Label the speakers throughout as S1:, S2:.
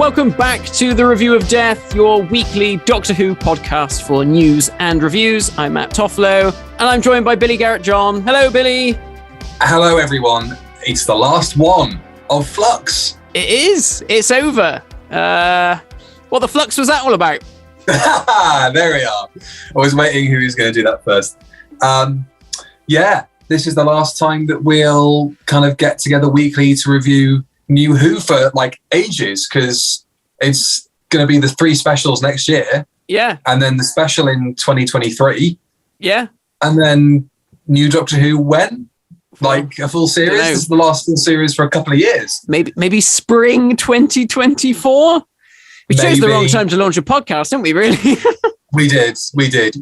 S1: welcome back to the Review of Death, your weekly Doctor Who podcast for news and reviews. I'm Matt Toffolo, and I'm joined by Billy Garrett-John. Hello, Billy.
S2: Hello, everyone. It's the last one of Flux.
S1: It is. It's over. What the Flux was that all about?
S2: There we are. I was waiting who was going to do that first. This is the last time that we'll kind of get together weekly to review New Who for like ages, because it's going to be the 3 specials next year.
S1: Yeah.
S2: And then the special in 2023.
S1: Yeah.
S2: And then New Doctor Who when? Like a full series? This is the last full series for a couple of years.
S1: Maybe spring 2024? We chose the wrong time to launch a podcast, didn't we, really?
S2: We did.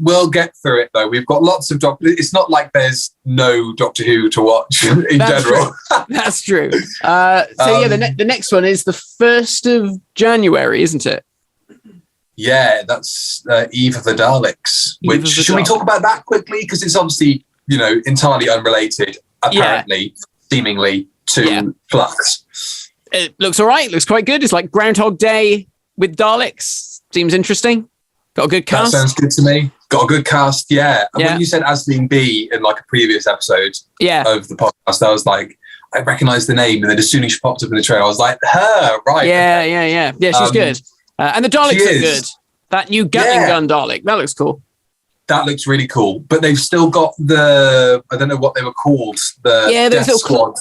S2: We'll get through it, though. We've got lots of It's not like there's no Doctor Who to watch in general.
S1: That's true. The next one is the 1st of January, isn't it?
S2: Yeah, that's Eve of the Daleks. Should we talk about that quickly? Because it's obviously, entirely unrelated, apparently, seemingly, to Flux.
S1: It looks all right. It looks quite good. It's like Groundhog Day with Daleks. Seems interesting. Got a good cast.
S2: That sounds good to me. Got a good cast, yeah. And when you said Asleen B in like a previous episode of the podcast, I was like, I recognise the name. And then as soon as she popped up in the trailer, I was like, her, right.
S1: Yeah, she's good. And the Daleks look good. That new Gatling gun Dalek, that looks cool.
S2: That looks really cool. But they've still got I don't know what they were called, the Death Squad.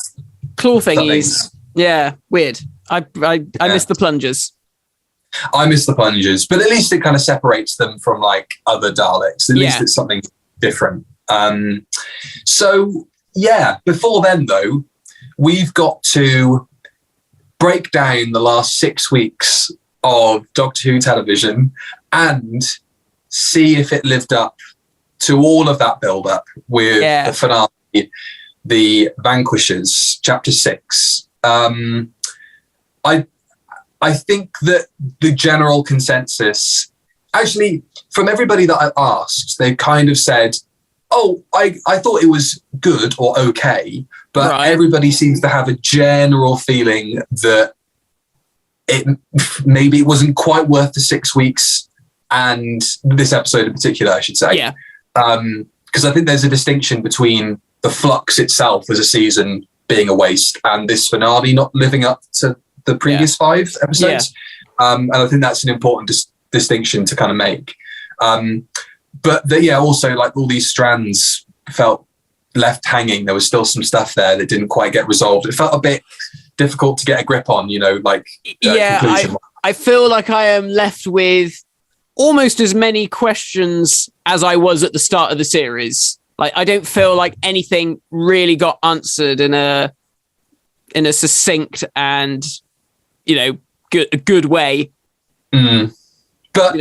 S1: Claw thingies. Yeah, weird. I miss the plungers.
S2: I miss the plungers, but at least it kind of separates them from like other Daleks. At least it's something different. Before then though, we've got to break down the last 6 weeks of Doctor Who television and see if it lived up to all of that build-up with the finale, the Vanquishers, Chapter 6. I think that the general consensus, actually, from everybody that I asked, they kind of said, I thought it was good or okay, but everybody seems to have a general feeling that maybe it wasn't quite worth the 6 weeks, and this episode in particular, I should say. Yeah. Because I think there's a distinction between the Flux itself as a season being a waste and this finale not living up to the previous 5 episodes. And I think that's an important distinction to kind of make. Also like all these strands felt left hanging. There was still some stuff there that didn't quite get resolved. It felt a bit difficult to get a grip on,
S1: I feel like I am left with almost as many questions as I was at the start of the series. Like, I don't feel like anything really got answered in a succinct and good way.
S2: But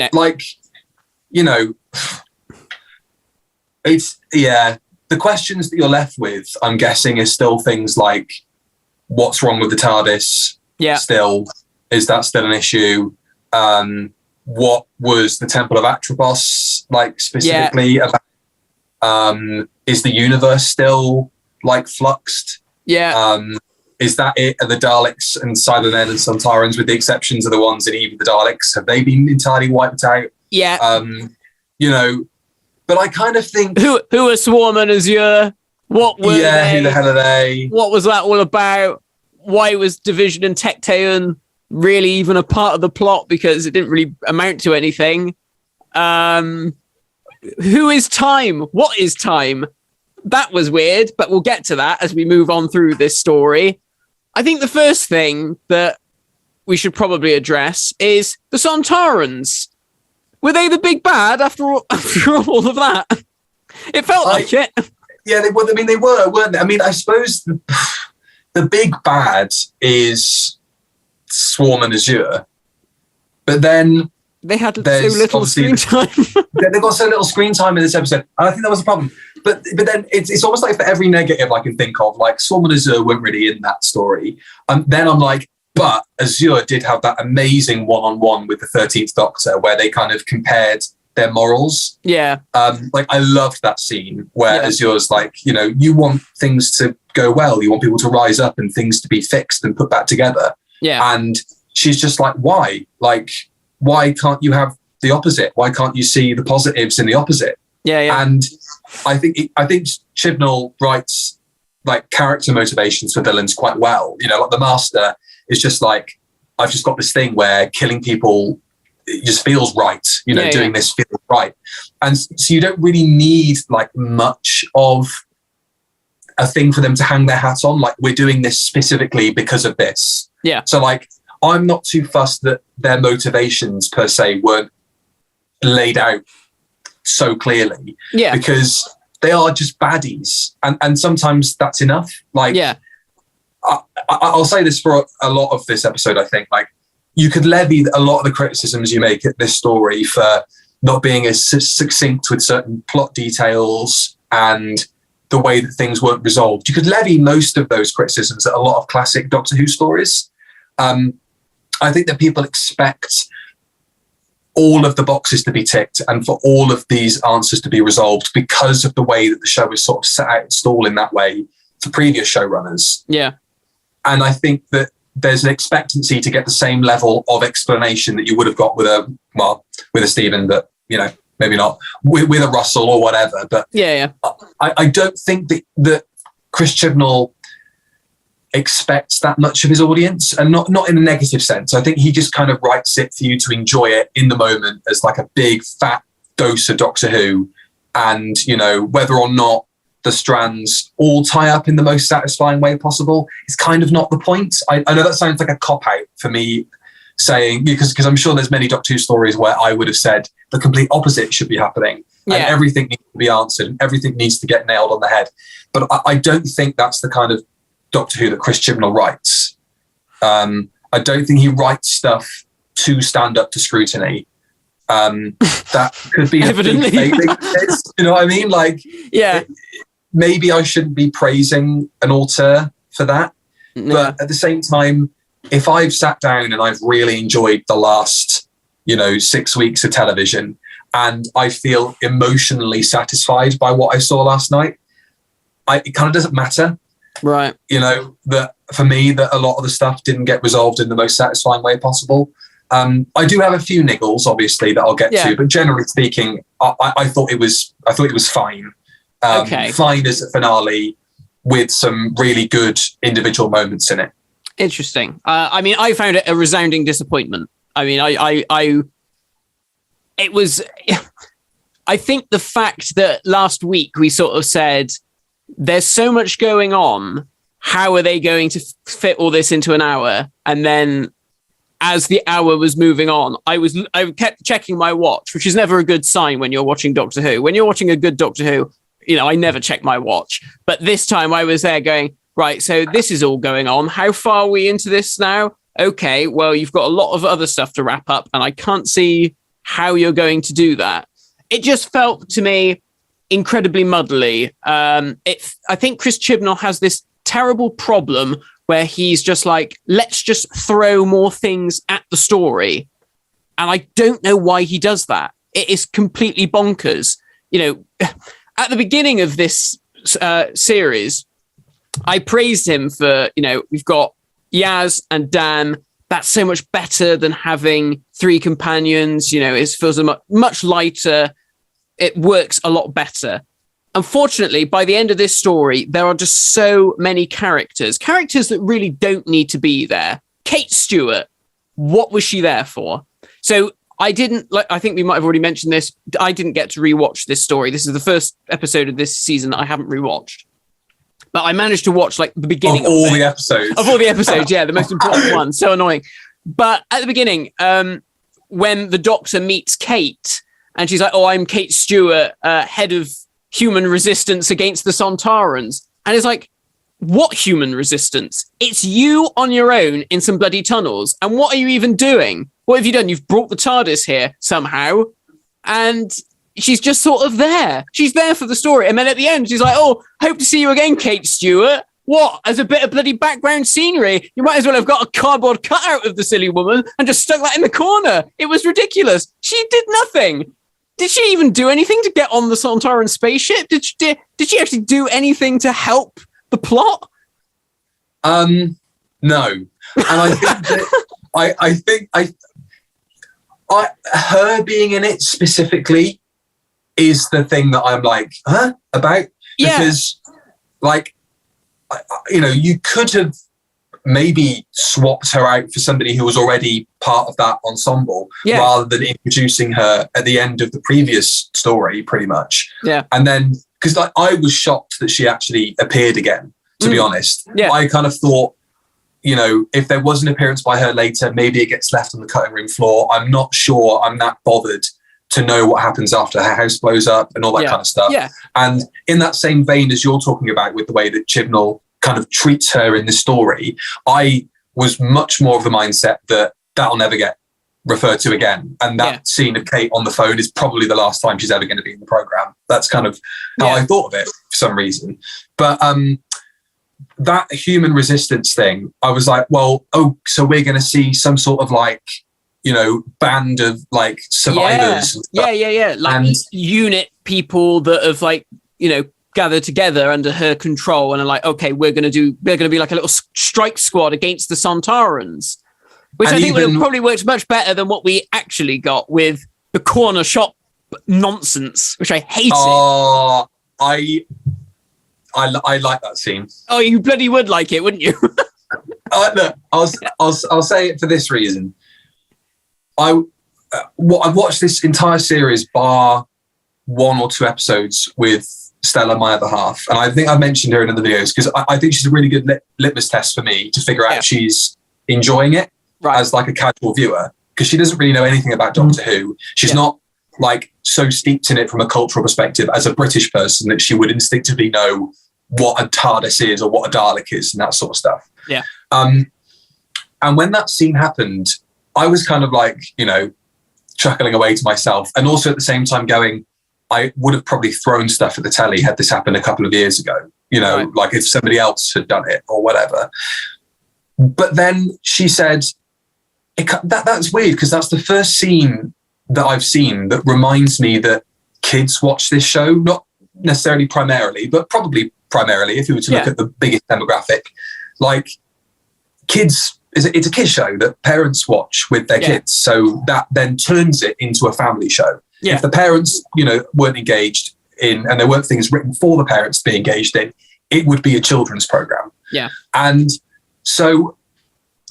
S2: it's the questions that you're left with, I'm guessing, is still things like what's wrong with the TARDIS? Still, is that still an issue? What was the Temple of Atropos like specifically about? Is the universe still like fluxed? Is that it? Are the Daleks and Cybermen and Sontarans, with the exceptions of the ones in Eve of the Daleks, have they been entirely wiped out? But I kind of think
S1: who are Swarm and Azure? What were they?
S2: Who the hell are they?
S1: What was that all about? Why was Division and Tecteun really even a part of the plot? Because it didn't really amount to anything. Who is Time? What is Time? That was weird, but we'll get to that as we move on through this story. I think the first thing that we should probably address is the Sontarans. Were they the big bad after all of that? It felt like it.
S2: Yeah, they were, weren't they? I mean, I suppose the big bad is Swarm and Azure, but then
S1: they had so little screen time.
S2: They got so little screen time in this episode, and I think that was a problem. But then it's almost like for every negative I can think of, like Swarm and Azure weren't really in that story. Then I'm like, but Azure did have that amazing one-on-one with the 13th Doctor where they kind of compared their morals.
S1: Yeah.
S2: I loved that scene where Azure's like, you want things to go well. You want people to rise up and things to be fixed and put back together.
S1: Yeah.
S2: And she's just like, why? Like, why can't you have the opposite? Why can't you see the positives in the opposite?
S1: Yeah.
S2: And I think Chibnall writes like character motivations for villains quite well. You know, like the Master is just like, I've just got this thing where killing people, it just feels right. You know, doing this feels right. And so you don't really need like much of a thing for them to hang their hat on. Like, we're doing this specifically because of this.
S1: Yeah.
S2: So like, I'm not too fussed that their motivations per se weren't laid out so clearly. Yeah. Because they are just baddies. And sometimes that's enough. Like, I'll say this for a lot of this episode, I think. Like, you could levy a lot of the criticisms you make at this story for not being as succinct with certain plot details and the way that things weren't resolved. You could levy most of those criticisms at a lot of classic Doctor Who stories. I think that people expect all of the boxes to be ticked and for all of these answers to be resolved because of the way that the show is sort of set out and stalled in that way for previous showrunners.
S1: Yeah.
S2: And I think that there's an expectancy to get the same level of explanation that you would have got with a Stephen, but, you know, maybe not with a Russell or whatever. But I don't think that Chris Chibnall expects that much of his audience, and not in a negative sense. I think he just kind of writes it for you to enjoy it in the moment as like a big fat dose of Doctor Who. And, you know, whether or not the strands all tie up in the most satisfying way possible is kind of not the point. I know that sounds like a cop-out for me saying, because I'm sure there's many Doctor Who stories where I would have said the complete opposite should be happening. And everything needs to be answered and everything needs to get nailed on the head. But I don't think that's the kind of Doctor Who that Chris Chibnall writes. I don't think he writes stuff to stand up to scrutiny. That could be
S1: evidently.
S2: You know what I mean? Like, maybe I shouldn't be praising an auteur for that. No. But at the same time, if I've sat down and I've really enjoyed the last, 6 weeks of television and I feel emotionally satisfied by what I saw last night, it kind of doesn't matter.
S1: Right.
S2: That for me, that a lot of the stuff didn't get resolved in the most satisfying way possible. I do have a few niggles, obviously, that I'll get to, but generally speaking, I thought it was fine. Fine as a finale with some really good individual moments in it.
S1: Interesting. I found it a resounding disappointment. I think the fact that last week we sort of said there's so much going on, how are they going to fit all this into an hour? And then as the hour was moving on, I kept checking my watch, which is never a good sign when you're watching Doctor Who. When you're watching a good Doctor Who, I never check my watch. But this time I was there going, right, so this is all going on. How far are we into this now? Okay, well, you've got a lot of other stuff to wrap up, and I can't see how you're going to do that. It just felt to me incredibly muddly. I think Chris Chibnall has this terrible problem where he's just like, let's just throw more things at the story. And I don't know why he does that. It is completely bonkers. At the beginning of this series, I praised him for, we've got Yaz and Dan. That's so much better than having three companions. It feels much lighter. It works a lot better. Unfortunately, by the end of this story, there are just so many characters that really don't need to be there. Kate Stewart, what was she there for? So I think we might have already mentioned this. I didn't get to rewatch this story. This is the first episode of this season that I haven't rewatched. But I managed to watch the beginning
S2: of all the episodes.
S1: Of all the episodes, yeah, the most important one. So annoying. But at the beginning, when the Doctor meets Kate, and she's like, "Oh, I'm Kate Stewart, head of human resistance against the Sontarans," and it's like, what human resistance? It's you on your own in some bloody tunnels. And what are you even doing? What have you done? You've brought the TARDIS here somehow, and she's just sort of there. She's there for the story. And then at the end, she's like, "Oh, hope to see you again, Kate Stewart." What? As a bit of bloody background scenery, you might as well have got a cardboard cutout of the silly woman and just stuck that in the corner. It was ridiculous. She did nothing. Did she even do anything to get on the Sontaran spaceship? Did she actually do anything to help the plot?
S2: No. And I think that I think her being in it specifically is the thing that I'm like, about? Because, like, you could have maybe swapped her out for somebody who was already part of that ensemble rather than introducing her at the end of the previous story, pretty much. Yeah. And then, because I was shocked that she actually appeared again, to be honest. Yeah. I kind of thought, if there was an appearance by her later, maybe it gets left on the cutting room floor. I'm not sure I'm that bothered to know what happens after her house blows up and all that kind of stuff. Yeah. And in that same vein as you're talking about with the way that Chibnall kind of treats her in the story, I was much more of the mindset that that'll never get referred to again. And that scene of Kate on the phone is probably the last time she's ever going to be in the programme. That's kind of how I thought of it for some reason. But that human resistance thing, I was like, well, so we're going to see some sort of like, band of like survivors.
S1: Yeah. Like unit people that have like, gathered together under her control and are like, okay, they're going to be like a little strike squad against the Sontarans, which I think would have probably worked much better than what we actually got with the corner shop nonsense, which I hated.
S2: Oh, I like that scene.
S1: Oh, you bloody would like it, wouldn't you?
S2: Look, I'll say it for this reason. I've watched this entire series bar 1 or 2 episodes with Stella, my other half, and I think I mentioned her in other videos because I think she's a really good litmus test for me to figure out if she's enjoying it as like a casual viewer, because she doesn't really know anything about Doctor Who. She's not like so steeped in it from a cultural perspective as a British person that she would instinctively know what a TARDIS is or what a Dalek is and that sort of stuff. Yeah. And when that scene happened, I was kind of like, chuckling away to myself, and also at the same time going, I would have probably thrown stuff at the telly had this happened a couple of years ago, like if somebody else had done it or whatever. But then she said, that's weird because that's the first scene that I've seen that reminds me that kids watch this show, not necessarily primarily, but probably primarily if you were to look at the biggest demographic. Like kids, it's a kids show that parents watch with their kids. So that then turns it into a family show. Yeah. If the parents, weren't engaged in, and there weren't things written for the parents to be engaged in, it would be a children's program. Yeah. And so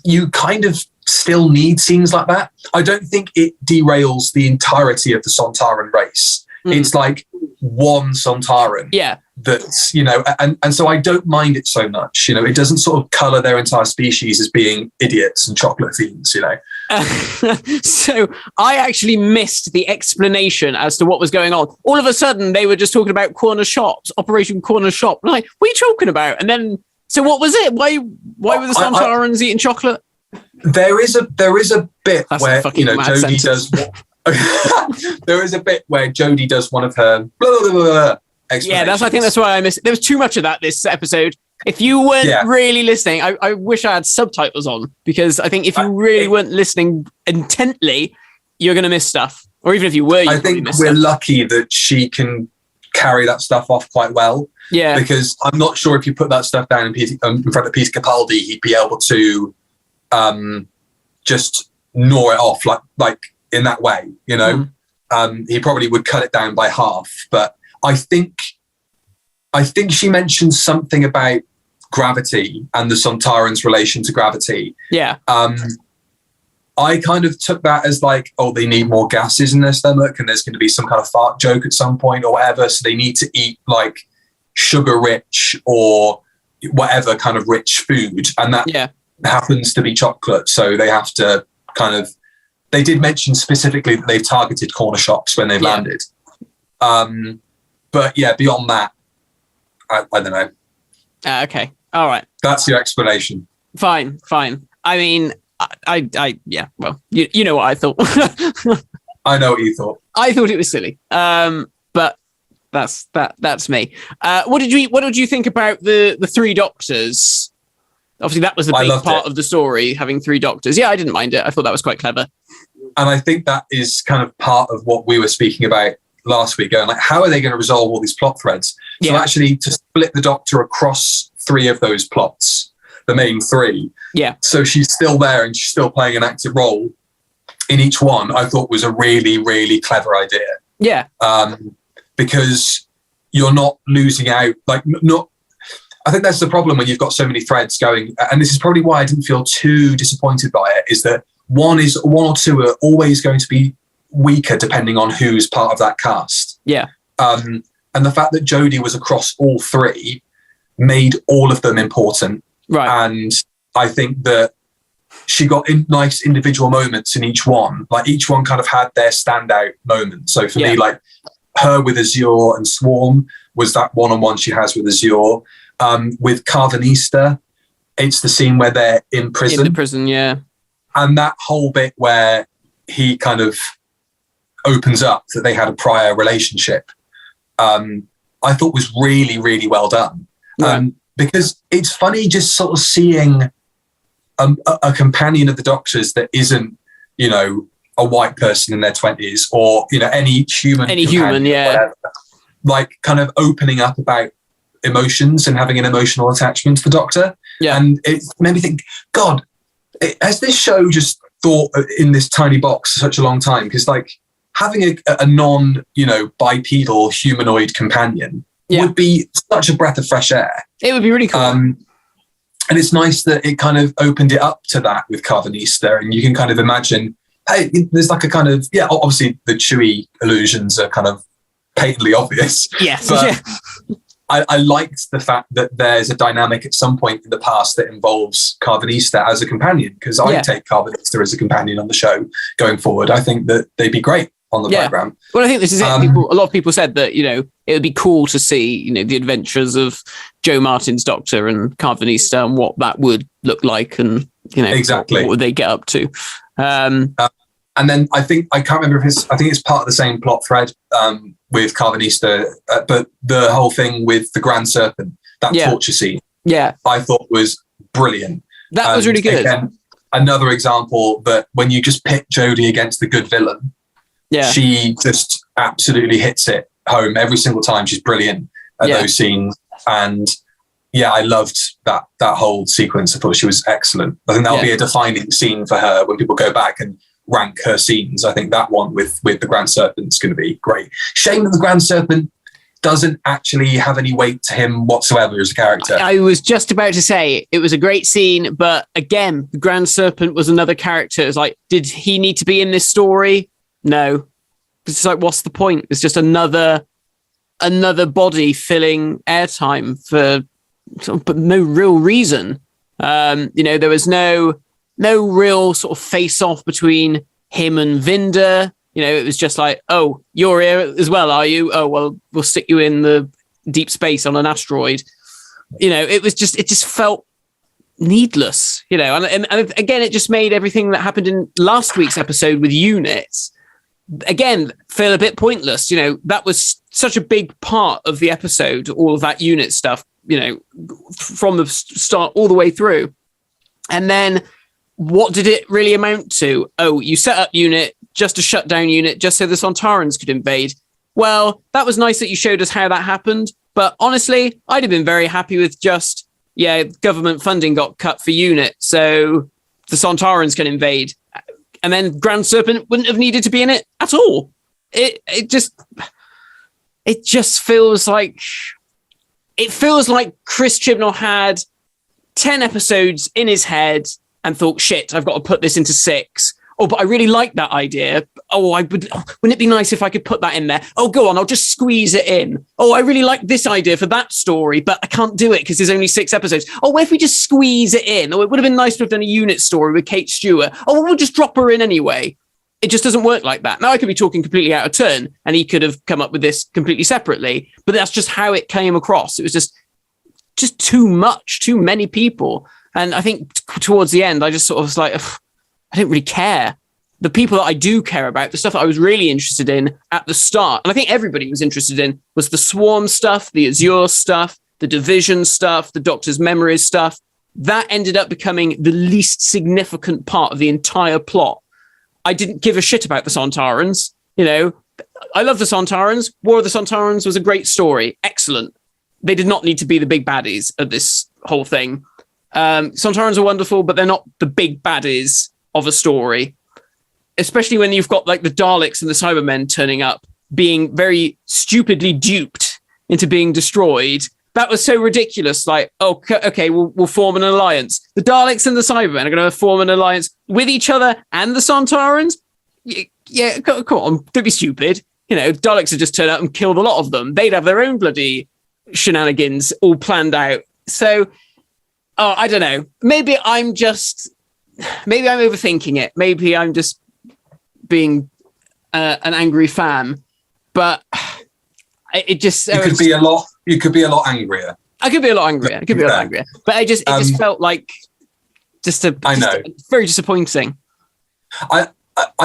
S2: you kind of still need scenes like that. I don't think it derails the entirety of the Sontaran race. It's like one Sontaran. Yeah. That's, and so I don't mind it so much. It doesn't sort of colour their entire species as being idiots and chocolate fiends,
S1: So I actually missed the explanation as to what was going on. All of a sudden, they were just talking about corner shops, Operation Corner Shop. I'm like, what are you talking about? And then, so what was it? Why were the Sontarans eating chocolate?
S2: There is a bit where Jodie does. There is a bit where Jodie does one of her blah, blah, blah, blah,
S1: I think that's why I missed it. There was too much of that this episode. If you weren't really listening, I wish I had subtitles on, because I think if you really weren't listening intently, you're going to miss stuff. Or even if you were,
S2: I think we're lucky that she can carry that stuff off quite well. Yeah. Because I'm not sure if you put that stuff down in front of Peter Capaldi, he'd be able to just gnaw it off like in that way, he probably would cut it down by half. But I think she mentioned something about gravity and the Sontarans' relation to gravity. Yeah. I kind of took that as like, they need more gases in their stomach and there's going to be some kind of fart joke at some point or whatever. So they need to eat like sugar rich or whatever kind of rich food. And that happens to be chocolate. So they have to they did mention specifically that they've targeted corner shops when they've landed. But beyond that, I don't know.
S1: Okay. All right.
S2: That's your explanation.
S1: Fine. I mean, well, you know what I thought.
S2: I know what you thought.
S1: I thought it was silly. But that's me. What did you think about the 3 doctors? Obviously, that was the big part of the story, having 3 doctors. Yeah, I didn't mind it. I thought that was quite clever.
S2: And I think that is kind of part of what we were speaking about last week, going like, how are they going to resolve all these plot threads? So actually to split the Doctor across 3 of those plots, the main three.
S1: Yeah.
S2: So she's still there and she's still playing an active role in each one. I thought was a really, really clever idea.
S1: Yeah.
S2: Because you're not losing out. Like, not. I think that's the problem when you've got so many threads going. And this is probably why I didn't feel too disappointed by it. Is that one or two are always going to be weaker depending on who's part of that cast.
S1: Yeah.
S2: And the fact that Jodie was across all three made all of them important.
S1: Right.
S2: And I think that she got nice individual moments in each one. Like each one kind of had their standout moment. So for me, like her with Azure and Swarm was that one-on-one she has with Azure. With Carvanista, it's the scene where they're in prison.
S1: In the prison, yeah.
S2: And that whole bit where he kind of opens up that they had a prior relationship, I thought was really, really well done. Because it's funny just sort of seeing a companion of the Doctor's that isn't, you know, a white person in their 20s or, you know, any human, yeah, whatever, like kind of opening up about emotions and having an emotional attachment to the Doctor.
S1: Yeah.
S2: And it made me think, God, has this show just thought in this tiny box for such a long time? Because like having a non, you know, bipedal humanoid companion would be such a breath of fresh air.
S1: It would be really cool.
S2: And it's nice that it kind of opened it up to that with Carvanista, and you can kind of imagine, hey, there's like a kind of, obviously the Chewie allusions are kind of patently obvious.
S1: Yes.
S2: But I liked the fact that there's a dynamic at some point in the past that involves Carvanista as a companion, because I take Carvanista as a companion on the show going forward. I think that they'd be great on the program.
S1: Well, I think this is it. A lot of people said that, you know, it would be cool to see, you know, the adventures of Joe Martin's Doctor and Carvanista and what that would look like, and, you know,
S2: exactly
S1: what would they get up to.
S2: And then I can't remember if I think it's part of the same plot thread with Carvanista, but the whole thing with the Grand Serpent, that torture scene, I thought was brilliant.
S1: That was really good.
S2: Again, another example that when you just pit Jodie against the good villain, she just absolutely hits it home every single time. She's brilliant at those scenes. And I loved that whole sequence. I thought she was excellent. I think that'll be a defining scene for her when people go back and rank her scenes. I think that one with the Grand Serpent's going to be great. Shame that the Grand Serpent doesn't actually have any weight to him whatsoever as a character.
S1: I was just about to say it was a great scene, but again, the Grand Serpent was another character. It's like, did he need to be in this story? No. It's like, what's the point? It's just another body filling airtime but no real reason. You know, there was no real sort of face off between him and Vinda. You know, it was just like, oh, you're here as well, are you? Oh, well, we'll stick you in the deep space on an asteroid. You know, it just felt needless, you know, and again, it just made everything that happened in last week's episode with units again feel a bit pointless. You know, that was such a big part of the episode, all of that unit stuff, you know, from the start all the way through. And then what did it really amount to? Oh, you set up unit just to shut down unit just so the Sontarans could invade. Well, that was nice that you showed us how that happened, but honestly, I'd have been very happy with just, government funding got cut for unit, so the Sontarans can invade. And then Grand Serpent wouldn't have needed to be in it at all. It just feels like Chris Chibnall had 10 episodes in his head and thought, shit, I've got to put this into 6. Oh, but I really like that idea. Wouldn't it be nice if I could put that in there? Oh, go on, I'll just squeeze it in. Oh, I really like this idea for that story, but I can't do it because there's only 6 episodes. Oh, what if we just squeeze it in? Oh, it would have been nice to have done a unit story with Kate Stewart. Oh, well, we'll just drop her in anyway. It just doesn't work like that. Now, I could be talking completely out of turn, and he could have come up with this completely separately, but that's just how it came across. It was just too much, too many people. And I think towards the end, I just sort of was like, I didn't really care. The people that I do care about, the stuff that I was really interested in at the start, and I think everybody was interested in, was the Swarm stuff, the Azure stuff, the Division stuff, the Doctor's memories stuff. That ended up becoming the least significant part of the entire plot. I didn't give a shit about the Sontarans. You know, I love the Sontarans. War of the Sontarans was a great story. Excellent. They did not need to be the big baddies of this whole thing. Sontarans are wonderful, but they're not the big baddies of a story. Especially when you've got like the Daleks and the Cybermen turning up, being very stupidly duped into being destroyed. That was so ridiculous. Like, oh, okay, we'll form an alliance. The Daleks and the Cybermen are going to form an alliance with each other and the Sontarans. Yeah, come on, don't be stupid. Daleks would just turn up and kill a lot of them. They'd have their own bloody shenanigans all planned out. So, I don't know. Maybe I'm overthinking it. Maybe I'm just being an angry fan. But it just...
S2: You could be a lot angrier.
S1: I could be a lot angrier. But it just felt like very disappointing.
S2: I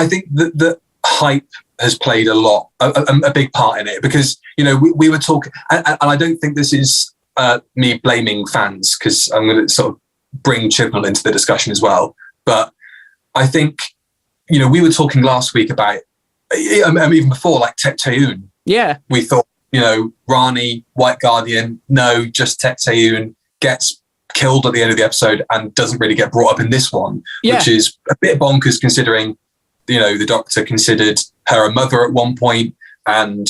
S2: think that the hype has played a big part in it, because we were talking, and I don't think this is me blaming fans, because I'm going to sort of bring Chibnall into the discussion as well. But I think we were talking last week about even before, like Tecteun.
S1: Yeah,
S2: we thought Rani, White Guardian, no, just Tecteun gets killed at the end of the episode and doesn't really get brought up in this one, which is a bit bonkers considering the Doctor considered her a mother at one point, and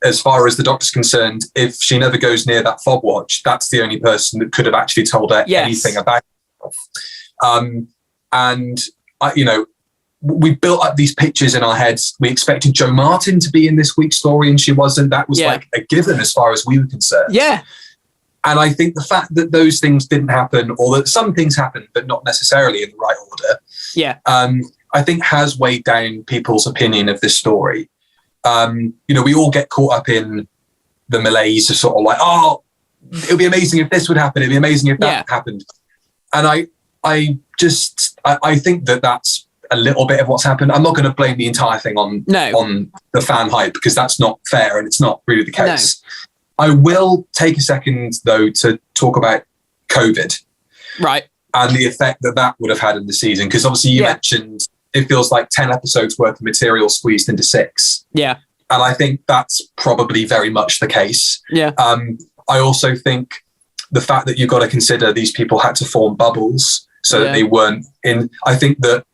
S2: as far as the Doctor's concerned, if she never goes near that fob watch, that's the only person that could have actually told her anything about herself. And we built up these pictures in our heads. We expected Jo Martin to be in this week's story, and she wasn't. That was like a given as far as we were concerned. Yeah. And I think the fact that those things didn't happen, or that some things happened, but not necessarily in the right order. Yeah. I think has weighed down people's opinion of this story. We all get caught up in the malaise of sort of like, oh, it would be amazing if this would happen. It'd be amazing if that happened. And I think that that's a little bit of what's happened. I'm not going to blame the entire thing on the fan hype, because that's not fair and it's not really the case. No. I will take a second though to talk about COVID. Right. And the effect that would have had in the season. Because obviously you mentioned it feels like 10 episodes worth of material squeezed into 6. Yeah. And I think that's probably very much the case. Yeah. I also think the fact that you've got to consider these people had to form bubbles so that they weren't in. I think that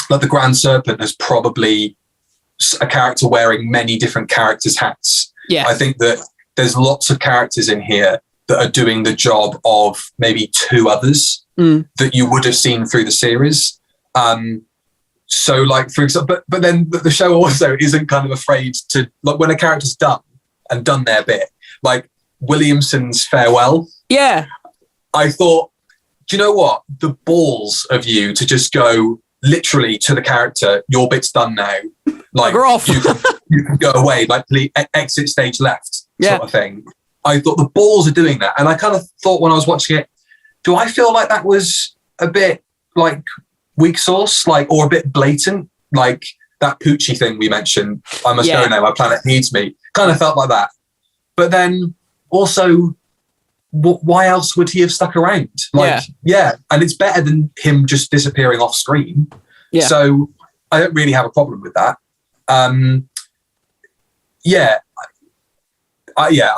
S2: like the Grand Serpent is probably a character wearing many different characters' hats. Yeah. I think that there's lots of characters in here that are doing the job of maybe 2 others that you would have seen through the series. So like, for example, but then the show also isn't kind of afraid to, like when a character's done their bit, like Williamson's farewell. Yeah. I thought, do you know what? The balls of you to just go literally to the character, your bit's done now. Like off. you can go away, like please, exit stage left sort of thing. I thought the balls are doing that. And I kind of thought when I was watching it, do I feel like that was a bit like weak sauce, like, or a bit blatant, like that Poochie thing we mentioned, I must go now, my planet needs me, kind of felt like that. But then also, why else would he have stuck around? Like, and it's better than him just disappearing off screen. Yeah. So I don't really have a problem with that. I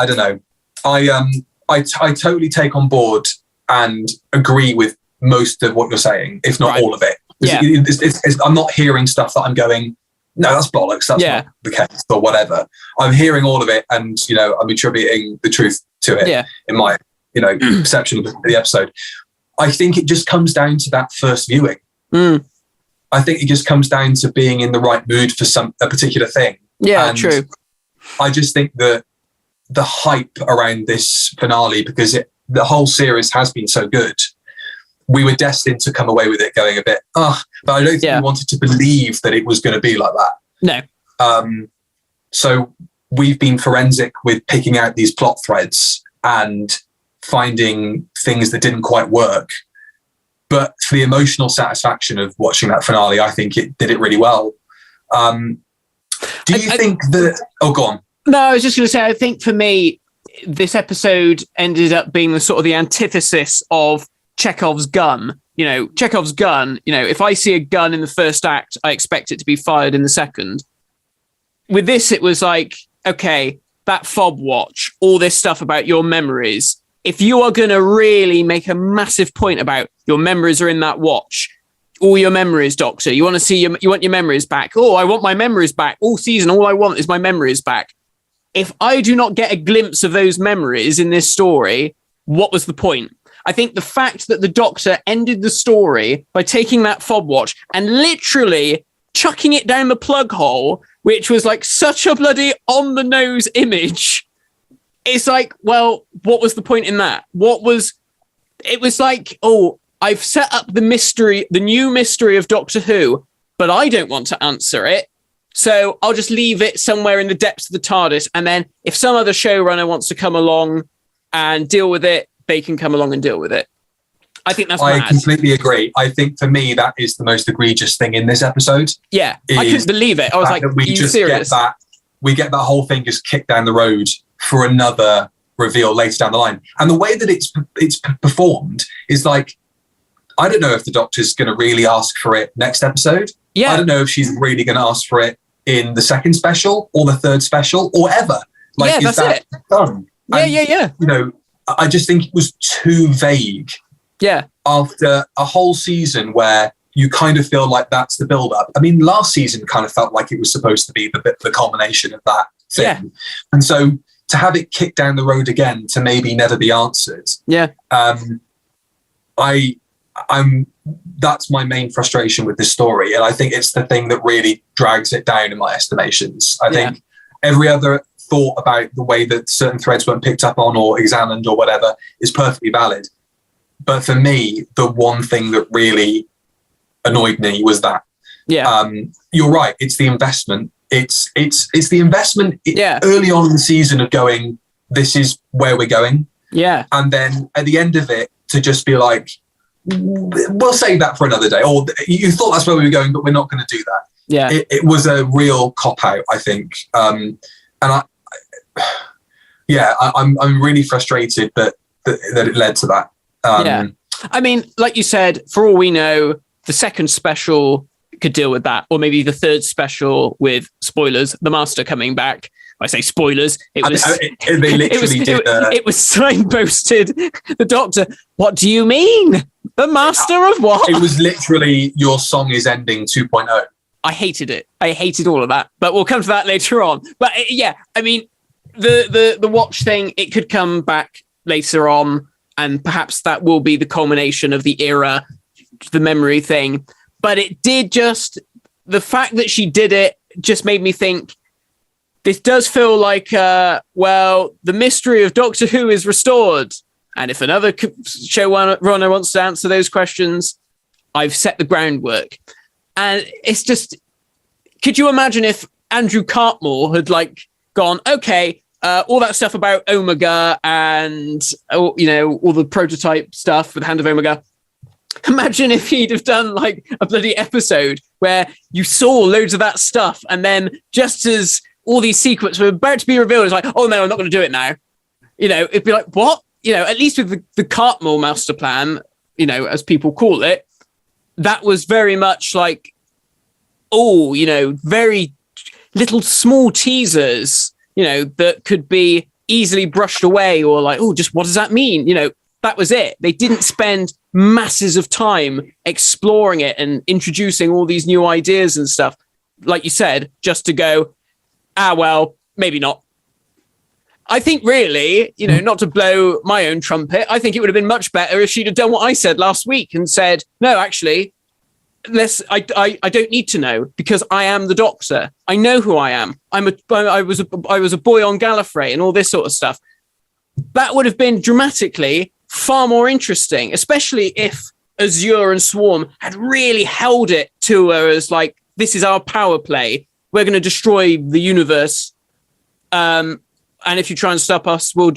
S2: don't know. I totally take on board and agree with most of what you're saying, if not all of it. I'm not hearing stuff that I'm going, no, that's bollocks. That's not the case, or whatever. I'm hearing all of it, and I'm attributing the truth to it in my perception of the episode. I think it just comes down to that first viewing. I think it just comes down to being in the right mood for a particular thing. Yeah, and true. I just think that the hype around this finale, because the whole series has been so good, we were destined to come away with it going a bit, but I don't think we wanted to believe that it was going to be like that. No. So we've been forensic with picking out these plot threads and finding things that didn't quite work. But for the emotional satisfaction of watching that finale, I think it did it really well. Do you think that... Oh, go on.
S1: No, I was just going to say, I think for me, this episode ended up being the sort of the antithesis of Chekhov's gun. Chekhov's gun, if I see a gun in the first act, I expect it to be fired in the second. With this, it was like, okay, that fob watch, all this stuff about your memories, if you are going to really make a massive point about your memories are in that watch, all your memories, Doctor, you want to see you want your memories back. Oh, I want my memories back. All season, all I want is my memories back. If I do not get a glimpse of those memories in this story, what was the point? I think the fact that the Doctor ended the story by taking that fob watch and literally chucking it down the plug hole, which was like such a bloody on the nose image. It's like, well, what was the point in that? It was like, oh, I've set up the mystery, the new mystery of Doctor Who, but I don't want to answer it. So I'll just leave it somewhere in the depths of the TARDIS. And then if some other showrunner wants to come along and deal with it, they can come along and deal with it. I think that's mad.
S2: I completely agree. I think for me, that is the most egregious thing in this episode.
S1: Yeah, I couldn't believe it. I was like, are you serious?
S2: We get that whole thing just kicked down the road for another reveal later down the line. And the way that it's performed is like, I don't know if the Doctor's going to really ask for it next episode. Yeah. I don't know if she's really going to ask for it in the second special or the third special or ever. Like,
S1: yeah, that's it.
S2: Done? And,
S1: yeah.
S2: You know, I just think it was too vague.
S1: Yeah.
S2: After a whole season where you kind of feel like that's the build-up. I mean, last season kind of felt like it was supposed to be the culmination of that thing. Yeah. And so to have it kicked down the road again to maybe never be answered. Yeah. That's my main frustration with this story. And I think it's the thing that really drags it down in my estimations. I think every other thought about the way that certain threads weren't picked up on or examined or whatever is perfectly valid. But for me, the one thing that really annoyed me was that. Yeah. You're right. It's the investment. It's the investment early on in the season of going, this is where we're going. Yeah. And then at the end of it, to just be like, we'll save that for another day. Or you thought that's where we were going, but we're not going to do that. Yeah. It was a real cop-out, I think. And I'm really frustrated that it led to that.
S1: I mean, like you said, for all we know, the second special could deal with that, or maybe the third special with spoilers, the Master coming back. I say spoilers. It was signposted. The Doctor. What do you mean? The Master of what?
S2: It was literally your song is ending 2.0.
S1: I hated it. I hated all of that. But we'll come to that later on. But I mean, the watch thing, it could come back later on, and perhaps that will be the culmination of the era, the memory thing. But it did the fact that she did it just made me think, this does feel like, the mystery of Doctor Who is restored. And if another showrunner wants to answer those questions, I've set the groundwork. And it's just, could you imagine if Andrew Cartmore had gone, okay, all that stuff about Omega and, all the prototype stuff with Hand of Omega. Imagine if he'd have done a bloody episode where you saw loads of that stuff, and then just as all these secrets were about to be revealed, it's like, oh no, I'm not going to do it now. It'd be like, what? At least with the Cartmore master plan, as people call it, that was very much very little small teasers, that could be easily brushed away, or just what does that mean? That was it. They didn't spend masses of time exploring it and introducing all these new ideas and stuff, like you said, just to go, maybe not. I think really, not to blow my own trumpet, I think it would have been much better if she'd have done what I said last week and said, no, actually, I don't need to know, because I am the Doctor. I know who I am. I was a boy on Gallifrey and all this sort of stuff. That would have been dramatically far more interesting, especially if Azure and Swarm had really held it to her as this is our power play. We're going to destroy the universe. And if you try and stop us, we'll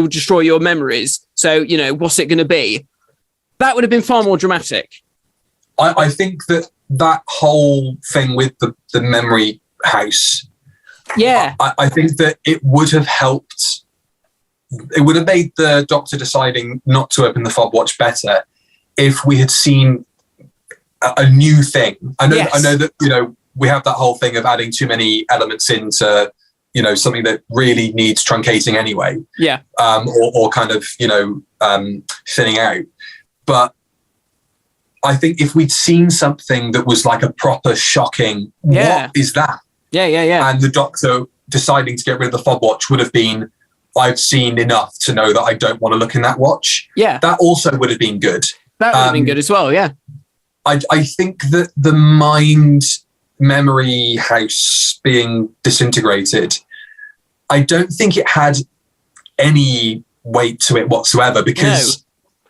S1: destroy your memories. So, what's it going to be? That would have been far more dramatic.
S2: I think that whole thing with the memory house. Yeah. I think that it would have helped. It would have made the Doctor deciding not to open the fob watch better if we had seen a new thing. I know that, we have that whole thing of adding too many elements into something that really needs truncating anyway.
S1: Yeah.
S2: Or kind of, thinning out. But I think if we'd seen something that was like a proper shocking, what is that?
S1: Yeah.
S2: And the Doctor deciding to get rid of the fob watch would have been, I've seen enough to know that I don't want to look in that watch.
S1: Yeah.
S2: That also would have been good.
S1: That would have been good as well, yeah.
S2: I think that the mind memory house being disintegrated, I don't think it had any weight to it whatsoever, because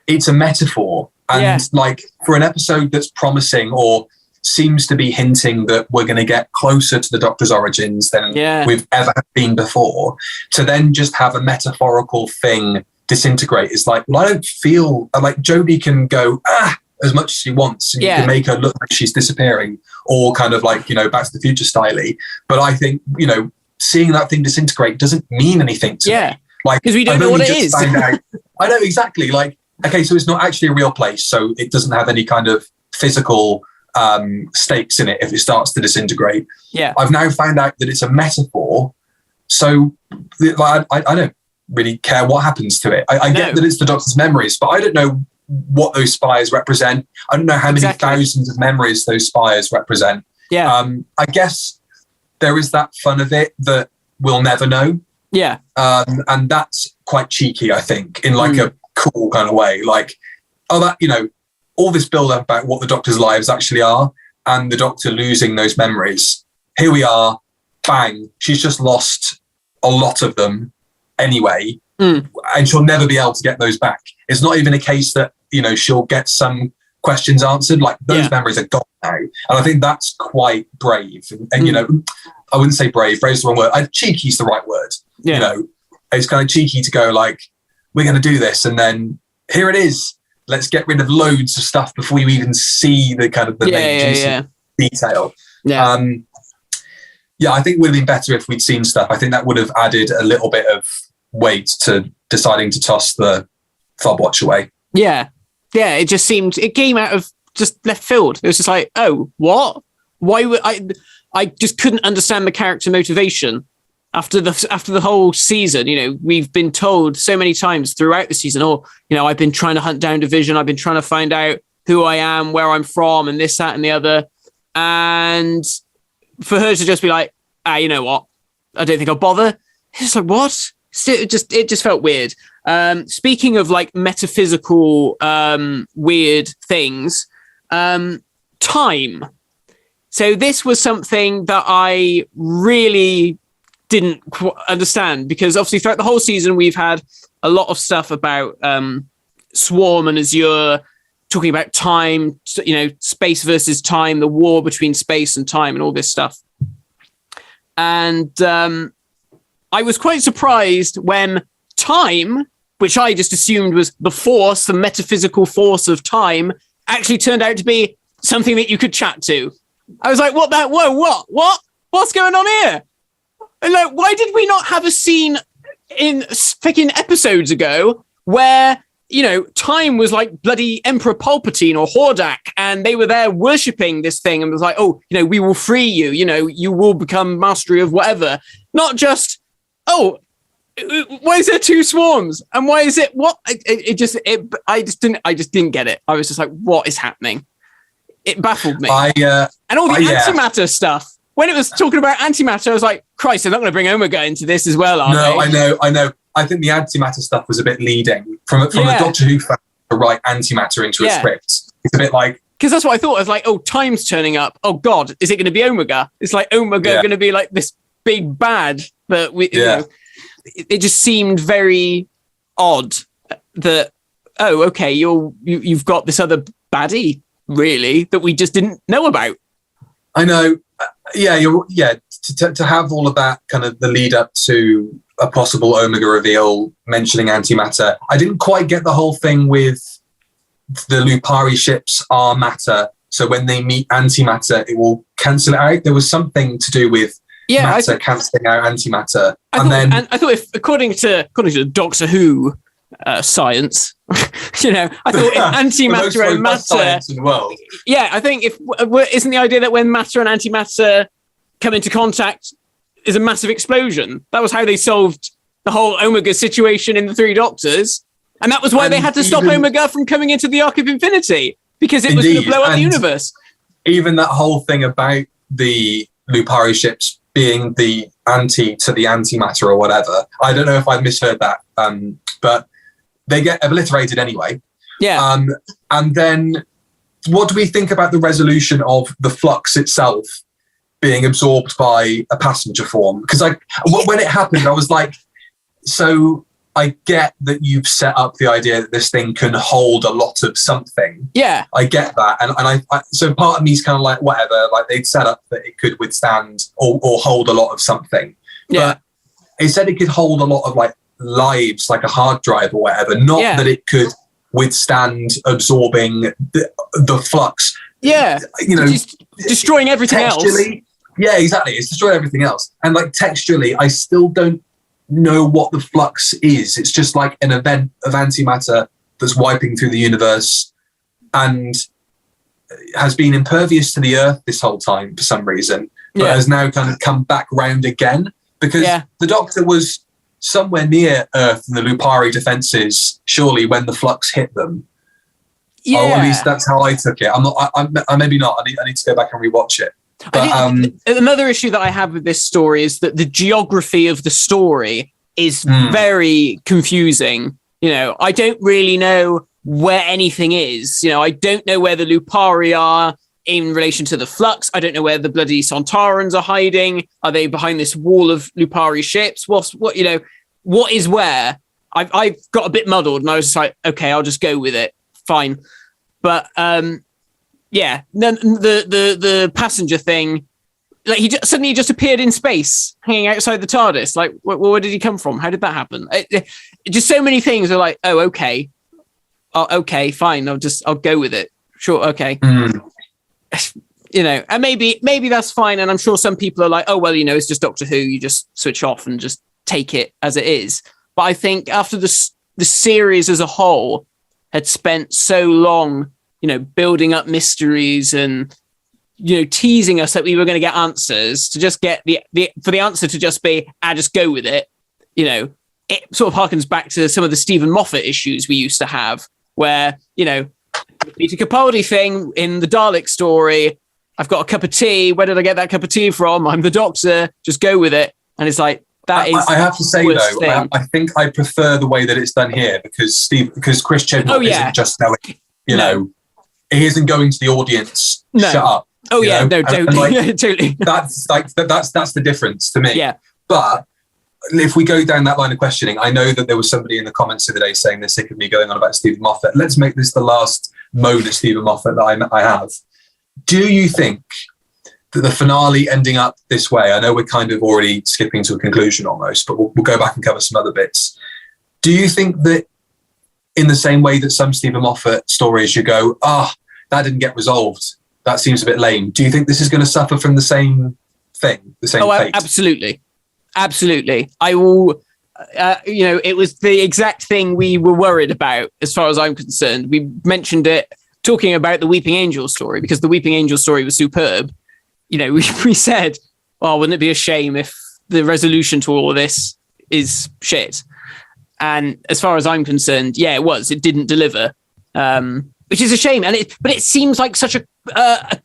S2: it's a metaphor. And like, for an episode that's promising or seems to be hinting that we're going to get closer to the Doctor's origins than we've ever been before, to then just have a metaphorical thing disintegrate is like, well, I don't feel like Jodie can go as much as she wants, and you can make her look like she's disappearing, or kind of like, Back to the Future styley. But I think, seeing that thing disintegrate doesn't mean anything to me. Like,
S1: because we don't know what it is.
S2: I know, exactly. Like, okay, so it's not actually a real place, so it doesn't have any kind of physical stakes in it if it starts to disintegrate. Yeah, I've now found out that it's a metaphor, so I don't really care what happens to it. I get that it's the Doctor's memories, but I don't know what those spires represent. I don't know how many thousands of memories those spires represent. I guess there is that fun of it that we'll never know. And that's quite cheeky, I think, in like a cool kind of way. Like, all this build up about what the Doctor's lives actually are, and the Doctor losing those memories. Here we are, bang, she's just lost a lot of them anyway, and she'll never be able to get those back. It's not even a case that, she'll get some questions answered. Like, those memories are gone now. And I think that's quite brave. And I wouldn't say brave. Brave's the wrong word. Cheeky is the right word. It's kind of cheeky to go like, we're going to do this, and then here it is. Let's get rid of loads of stuff before you even see the kind of the main detail. I think it would have been better if we'd seen stuff. I think that would have added a little bit of weight to deciding to toss the fob watch away. It just seemed, it came out of just left field. It was just like, oh, what? Why would I just couldn't understand the character motivation. After the whole season, we've been told so many times throughout the season, I've been trying to hunt down Division. I've been trying to find out who I am, where I'm from, and this, that, and the other. And for her to just be like, you know what? I don't think I'll bother. It's like, what? It just felt weird. Speaking of like metaphysical, weird things, time. So this was something that I really didn't understand, because obviously throughout the whole season we've had a lot of stuff about Swarm and Azure, talking about time, space versus time, the war between space and time, and all this stuff. And I was quite surprised when time, which I just assumed was the force, the metaphysical force of time, actually turned out to be something that you could chat to. I was like, what's going on here? Like, why did we not have a scene in freaking episodes ago where, time was like bloody Emperor Palpatine or Hordak, and they were there worshipping this thing, and was like, we will free you, you will become mastery of whatever. Not just, why is there two swarms? And why is it, what? I just didn't get it. I was just like, what is happening? It baffled me. And all the antimatter stuff. When it was talking about antimatter, I was like, Christ, they're not going to bring Omega into this as well, are they? No, I know. I think the antimatter stuff was a bit leading from a Doctor Who fan to write antimatter into a script. It's a bit like...
S1: Because that's what I thought. I was like, time's turning up. Oh, God, is it going to be Omega? It's like Omega going to be like this big bad. But it just seemed very odd that, okay, you've got this other baddie, really, that we just didn't know about.
S2: I know. To have all of that kind of the lead up to a possible Omega reveal mentioning antimatter. I didn't quite get the whole thing with the Lupari ships are matter, so when they meet antimatter, it will cancel it out. There was something to do with matter cancelling out antimatter,
S1: I thought if according to Doctor Who science, I thought if antimatter and matter
S2: in the world.
S1: I think isn't the idea that when matter and antimatter come into contact, is a massive explosion. That was how they solved the whole Omega situation in the Three Doctors. And that was why they had to stop Omega from coming into the Arc of Infinity, because it was going to blow up the universe.
S2: Even that whole thing about the Lupari ships being the anti to the antimatter or whatever. I don't know if I misheard that, but they get obliterated anyway.
S1: Yeah.
S2: And then what do we think about the resolution of the flux itself being absorbed by a passenger form? Because when it happened, I was like, so I get that you've set up the idea that this thing can hold a lot of something.
S1: Yeah.
S2: I get that. And I so part of me is kind of like, whatever, like they'd set up that it could withstand or hold a lot of something.
S1: Yeah.
S2: But it said it could hold a lot of like lives, like a hard drive or whatever, not that it could withstand absorbing the flux.
S1: Yeah.
S2: You know,
S1: destroying everything else.
S2: Yeah, exactly. It's destroyed everything else. And like texturally, I still don't know what the flux is. It's just like an event of antimatter that's wiping through the universe and has been impervious to the Earth this whole time for some reason, but has now kind of come back round again, because the Doctor was somewhere near Earth and the Lupari defenses, surely, when the flux hit them.
S1: Yeah.
S2: Or at least that's how I took it. I maybe not. I need to go back and rewatch it. But,
S1: another issue that I have with this story is that the geography of the story is very confusing. You know, I don't really know where anything is. You know, I don't know where the Lupari are in relation to the flux. I don't know where the bloody Sontarans are hiding. Are they behind this wall of Lupari ships? What you know, what is where? I've got a bit muddled, and I was just like, okay, I'll just go with it. Fine. But yeah, then the passenger thing, like he suddenly just appeared in space, hanging outside the TARDIS. Like, where did he come from? How did that happen? Just so many things are like, oh, okay, fine. I'll go with it. Sure, okay. You know, and maybe that's fine. And I'm sure some people are like, oh well, you know, it's just Doctor Who. You just switch off and just take it as it is. But I think after the series as a whole had spent so long, you know, building up mysteries and, you know, teasing us that we were going to get answers, to just get for the answer to just be, just go with it. You know, it sort of harkens back to some of the Stephen Moffat issues we used to have, where, you know, the Peter Capaldi thing in the Dalek story, I've got a cup of tea. Where did I get that cup of tea from? I'm the Doctor. Just go with it. And it's like, that is. I
S2: have to say though, I think I prefer the way that it's done here, because Chris Chibnall isn't just knowing, you know, he isn't going to the audience. No. Shut up.
S1: Oh yeah, no, totally. Like,
S2: totally. That's the difference to me.
S1: Yeah.
S2: But if we go down that line of questioning, I know that there was somebody in the comments the other day saying they're sick of me going on about Stephen Moffat. Let's make this the last moan at Stephen Moffat that I have. Do you think that the finale ending up this way, I know we're kind of already skipping to a conclusion almost, but we'll go back and cover some other bits. Do you think that in the same way that some Stephen Moffat stories you go, that didn't get resolved, that seems a bit lame, do you think this is going to suffer from the same thing, the same fate?
S1: Absolutely. I will, you know, it was the exact thing we were worried about as far as I'm concerned. We mentioned it talking about the Weeping Angel story, because the Weeping Angel story was superb. You know, we said, well, wouldn't it be a shame if the resolution to all of this is shit? And as far as I'm concerned, yeah, it didn't deliver, which is a shame. But it seems like such a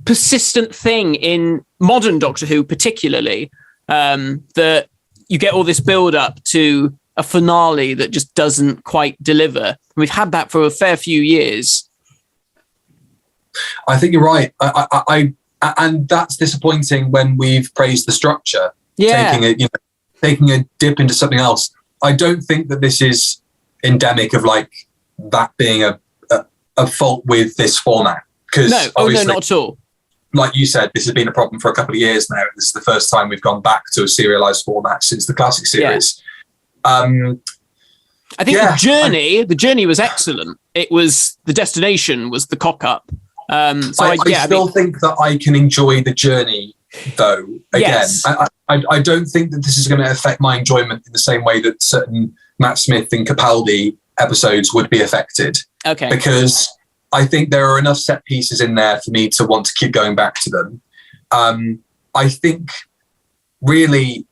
S1: persistent thing in modern Doctor Who, particularly, that you get all this build up to a finale that just doesn't quite deliver. And we've had that for a fair few years.
S2: I think you're right. And that's disappointing when we've praised the structure, taking a dip into something else. I don't think that this is endemic of like that being a fault with this format.
S1: No, not at all.
S2: Like you said, this has been a problem for a couple of years now. This is the first time we've gone back to a serialized format since the classic series.
S1: Yeah. I think the journey was excellent. It was the destination was the cock up. I still think that I can enjoy the journey, though. Again, yes.
S2: I don't think that this is going to affect my enjoyment in the same way that certain Matt Smith and Capaldi episodes would be affected.
S1: Okay.
S2: Because I think there are enough set pieces in there for me to want to keep going back to them. I think really,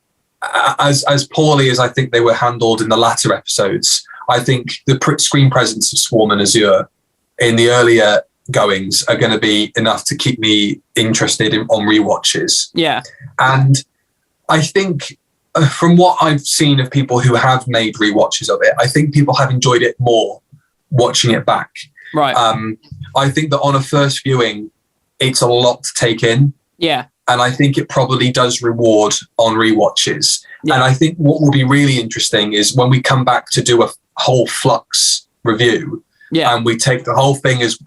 S2: as poorly as I think they were handled in the latter episodes, I think the screen presence of Swarm and Azure in the earlier goings are going to be enough to keep me interested on rewatches.
S1: Yeah.
S2: And I think from what I've seen of people who have made rewatches of it, I think people have enjoyed it more watching it back.
S1: Right.
S2: I think that on a first viewing, it's a lot to take in.
S1: Yeah.
S2: And I think it probably does reward on rewatches.
S1: Yeah.
S2: And I think what will be really interesting is when we come back to do a whole Flux review, and we take the whole thing as,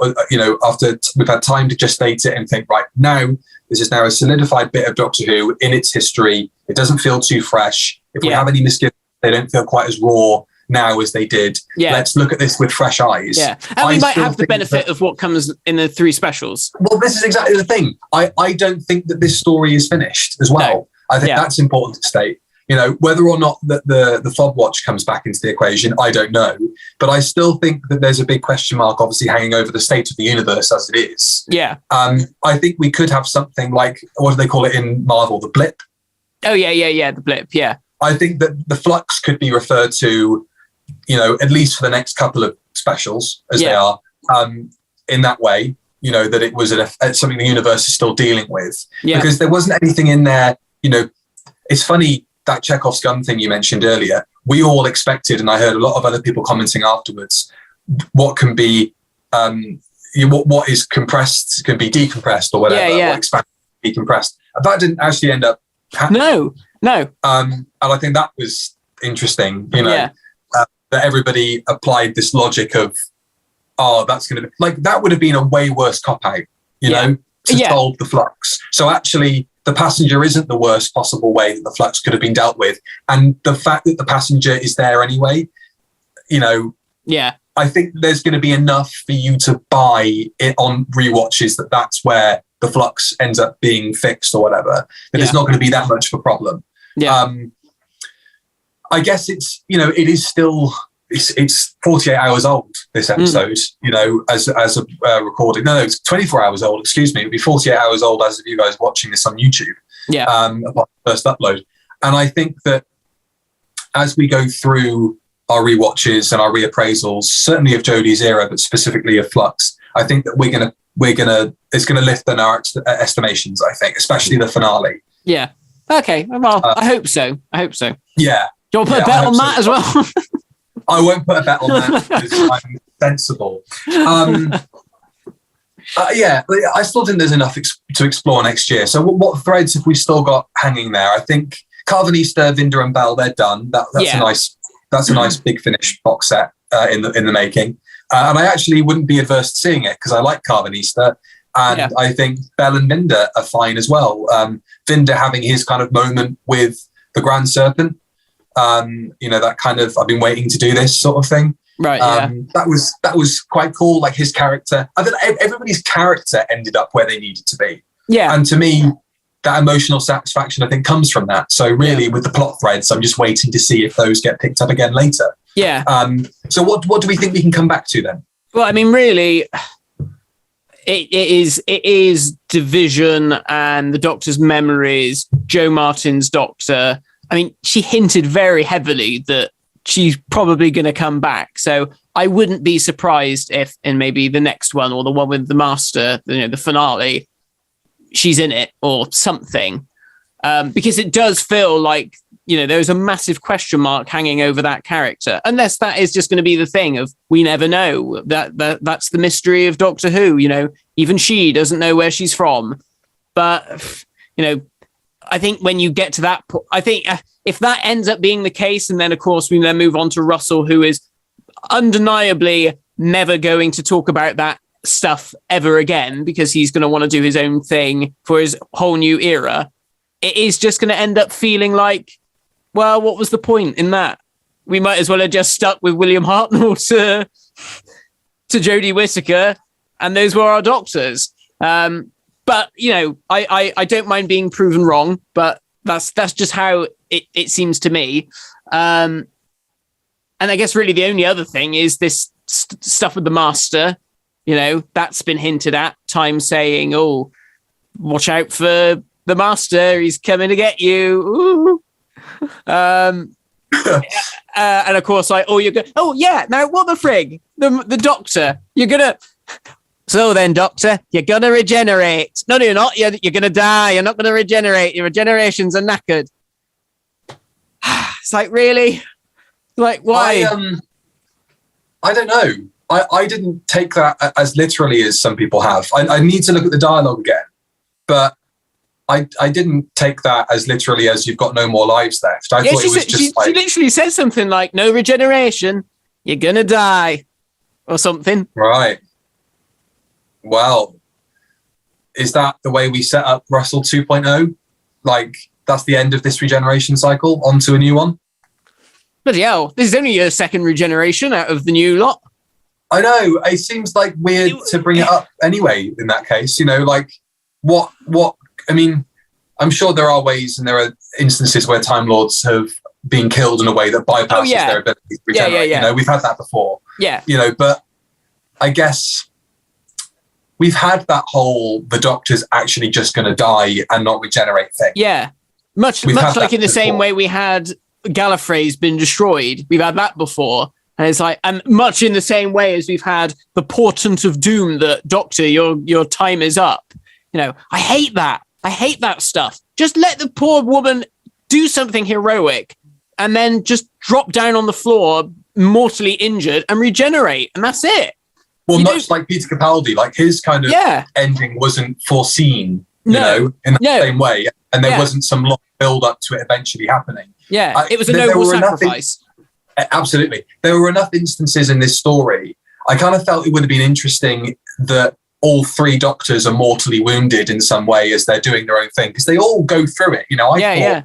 S2: after we've had time to gestate it and think, right, now, this is now a solidified bit of Doctor Who in its history. It doesn't feel too fresh. If we have any misgivings, they don't feel quite as raw now as they did. Yeah. Let's look at this with fresh eyes.
S1: Yeah. And we might have the benefit of what comes in the 3 specials.
S2: Well, this is exactly the thing. I don't think that this story is finished as well. No. I think that's important to state. Whether or not the fob watch comes back into the equation, I don't know. But I still think that there's a big question mark, obviously, hanging over the state of the universe as it is.
S1: Yeah.
S2: I think we could have something like, what do they call it in Marvel? The blip?
S1: Oh, yeah. The blip, yeah.
S2: I think that the Flux could be referred to, at least for the next couple of specials, as they are, in that way, that it was something the universe is still dealing with. Yeah. Because there wasn't anything in there, it's funny, that Chekhov's gun thing you mentioned earlier, we all expected, and I heard a lot of other people commenting afterwards, what can be, what is compressed can be decompressed or whatever, or expanded, decompressed. And that didn't actually end up happening. No. And I think that was interesting, that everybody applied this logic of, that's going to be, like, that would have been a way worse cop-out, to solve the Flux. So actually, the passenger isn't the worst possible way that the Flux could have been dealt with. And the fact that the passenger is there anyway, I think there's going to be enough for you to buy it on rewatches that's where the Flux ends up being fixed or whatever. That it's not going to be that much of a problem. Yeah. I guess it's, it is still, it's 48 hours old, this episode, as a recording. No, it's 24 hours old, excuse me. It'll be 48 hours old as of you guys watching this on YouTube. Yeah. Upon the first upload. And I think that as we go through our rewatches and our reappraisals, certainly of Jodie's era, but specifically of Flux, I think that it's gonna lift in our estimations, I think, especially the finale. Yeah.
S1: Okay. Well, I hope so.
S2: Yeah.
S1: Do you want to put a bet on that as well?
S2: I won't put a bet on that because I'm sensible. I still think there's enough to explore next year. So what threads have we still got hanging there? I think Carvanista, Vinder and Bell, they're done. That's a nice big finish box set in the making. And I actually wouldn't be adverse to seeing it because I like Carvanista. And I think Bell and Vinder are fine as well. Vinder having his kind of moment with the Grand Serpent. That kind of, I've been waiting to do this sort of thing. Right. That was quite cool. Like his character, I think everybody's character ended up where they needed to be. Yeah. And to me, that emotional satisfaction, I think, comes from that. So really, with the plot threads, I'm just waiting to see if those get picked up again later. Yeah. So what do we think we can come back to then?
S1: Well, I mean, really, it is Division and the Doctor's memories, Joe Martin's Doctor. I mean, she hinted very heavily that she's probably going to come back. So I wouldn't be surprised if in maybe the next one or the one with the Master, the finale, she's in it or something. Because it does feel like, there's a massive question mark hanging over that character. Unless that is just going to be the thing of we never know. That's the mystery of Doctor Who. Even she doesn't know where she's from. But, I think when you get to that point, I think if that ends up being the case, and then of course we then move on to Russell, who is undeniably never going to talk about that stuff ever again because he's going to want to do his own thing for his whole new era. It is just going to end up feeling like, well, what was the point in that? We might as well have just stuck with William Hartnell to Jodie Whittaker, and those were our doctors. But, I don't mind being proven wrong, but that's just how it seems to me. And I guess really the only other thing is this stuff with the Master, that's been hinted at, Time saying, watch out for the master, he's coming to get you. Ooh. And of course, like, oh, you're good. Oh, yeah. Now, what the frig? The doctor, you're gonna. So then, doctor, you're gonna regenerate. No, you're not. You're gonna die. You're not gonna regenerate. Your regenerations are knackered. It's like, really? Like, why?
S2: I don't know. I didn't take that as literally as some people have. I need to look at the dialogue again, but I didn't take that as literally as you've got no more lives left. I thought it was just
S1: she literally said something like, no regeneration, you're gonna die, or something.
S2: Right. Well, is that the way we set up Russell 2.0? Like, that's the end of this regeneration cycle, onto a new one?
S1: Bloody hell, this is only your second regeneration out of the new lot.
S2: I know, it seems like weird to bring it up anyway, in that case. You know, like, what, I mean, I'm sure there are ways and there are instances where Time Lords have been killed in a way that bypasses their ability to regenerate. You know, we've had that before.
S1: Yeah.
S2: You know, but I guess we've had that whole, the Doctor's actually just going to die and not regenerate thing.
S1: Yeah. Much like in the same way we had Gallifrey's been destroyed. We've had that before. And it's like, and much in the same way as we've had the portent of doom that, Doctor, your time is up. You know, I hate that. I hate that stuff. Just let the poor woman do something heroic and then just drop down on the floor, mortally injured, and regenerate. And that's it.
S2: Well, much like Peter Capaldi, like his kind of ending wasn't foreseen, you know, in the same way. And there wasn't some long build up to it eventually happening.
S1: Yeah, it was a noble sacrifice.
S2: Absolutely. There were enough instances in this story. I kind of felt it would have been interesting that all three Doctors are mortally wounded in some way as they're doing their own thing, because they all go through it. You know, I thought,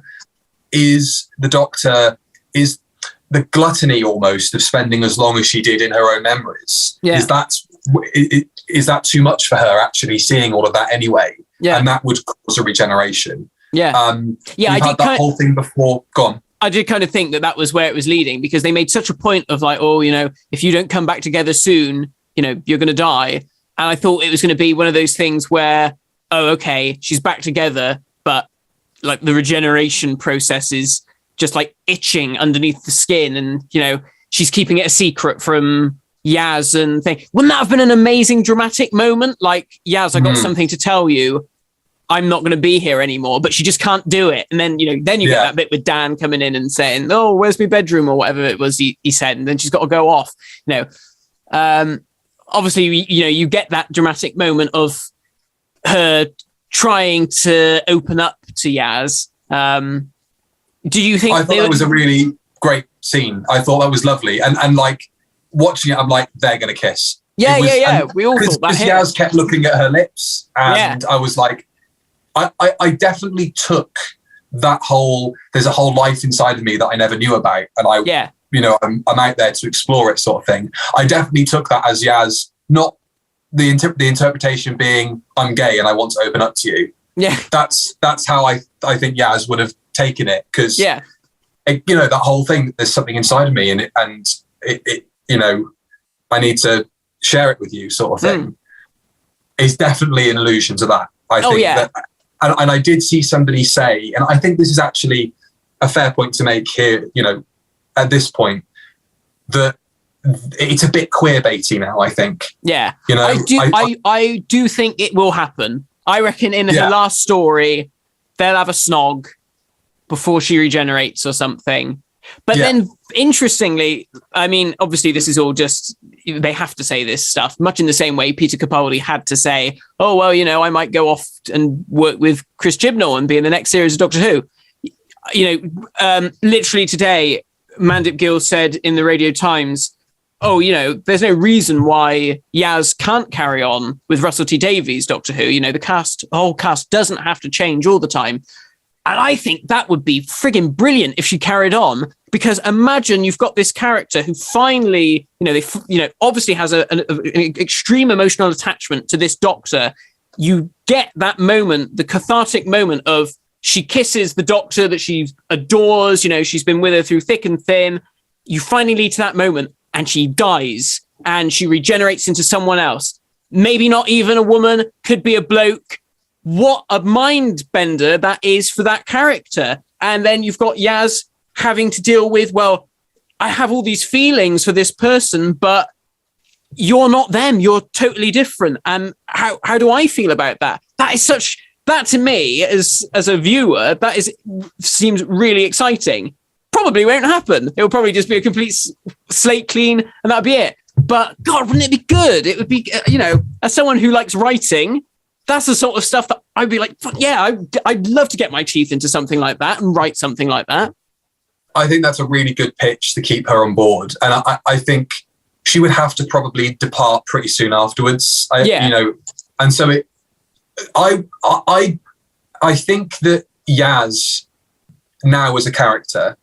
S2: is the Doctor, is the gluttony almost of spending as long as she did in her own memories. Yeah. Is that too much for her, actually seeing all of that anyway? Yeah. And that would cause a regeneration.
S1: Yeah.
S2: I did that whole thing before. Gone.
S1: I did kind of think that was where it was leading, because they made such a point of like, oh, you know, if you don't come back together soon, you know, you're going to die. And I thought it was going to be one of those things where, oh, okay, she's back together, but like the regeneration process is just like itching underneath the skin. And, you know, she's keeping it a secret from Yaz and thing. Wouldn't that have been an amazing dramatic moment? Like, Yaz, I got something to tell you. I'm not going to be here anymore, but she just can't do it. And then, you know, then you get that bit with Dan coming in and saying, oh, where's my bedroom or whatever it was he said. And then she's got to go off, you know. Obviously, you know, you get that dramatic moment of her trying to open up to Yaz. Do you think...
S2: I thought that was a really great scene. I thought that was lovely. And like, watching it, I'm like, they're going to kiss.
S1: Yeah. We all thought that.
S2: Because Yaz kept looking at her lips. And I was like... I definitely took that whole, there's a whole life inside of me that I never knew about. And you know, I'm out there to explore it sort of thing. I definitely took that as Yaz, not the interpretation being, I'm gay and I want to open up to you. Yeah. That's how I think Yaz would have taken it. Because, you know, that whole thing, there's something inside of me and it you know, I need to share it with you sort of thing. Is definitely an allusion to that. I think that, and I did see somebody say, and I think this is actually a fair point to make here, you know, at this point, that it's a bit queer baity now, I think. Yeah. You know,
S1: I do think it will happen. I reckon in her last story, they'll have a snog before she regenerates or something. But then, interestingly, I mean, obviously, this is all just, they have to say this stuff, much in the same way Peter Capaldi had to say, oh, well, you know, I might go off and work with Chris Chibnall and be in the next series of Doctor Who. You know, literally today, Mandip Gill said in the Radio Times, oh, you know, there's no reason why Yaz can't carry on with Russell T Davies' Doctor Who. You know, the whole cast doesn't have to change all the time. And I think that would be frigging brilliant if she carried on, because imagine you've got this character who finally, obviously has an extreme emotional attachment to this Doctor. You get that moment, the cathartic moment of she kisses the Doctor that she adores, you know, she's been with her through thick and thin. You finally lead to that moment and she dies and she regenerates into someone else. Maybe not even a woman, could be a bloke. what a mind bender that is for that character. And then you've got Yaz having to deal with, well, I have all these feelings for this person, but you're not them. You're totally different. And how do I feel about that? That to me, as a viewer, seems really exciting. Probably won't happen. It'll probably just be a complete slate clean, and that'll be it. But God, wouldn't it be good? It would be, as someone who likes writing, that's the sort of stuff that I'd be like, yeah, I'd love to get my teeth into something like that and write something like that.
S2: I think that's a really good pitch to keep her on board. And I think she would have to probably depart pretty soon afterwards. And so I think that Yaz now as a character,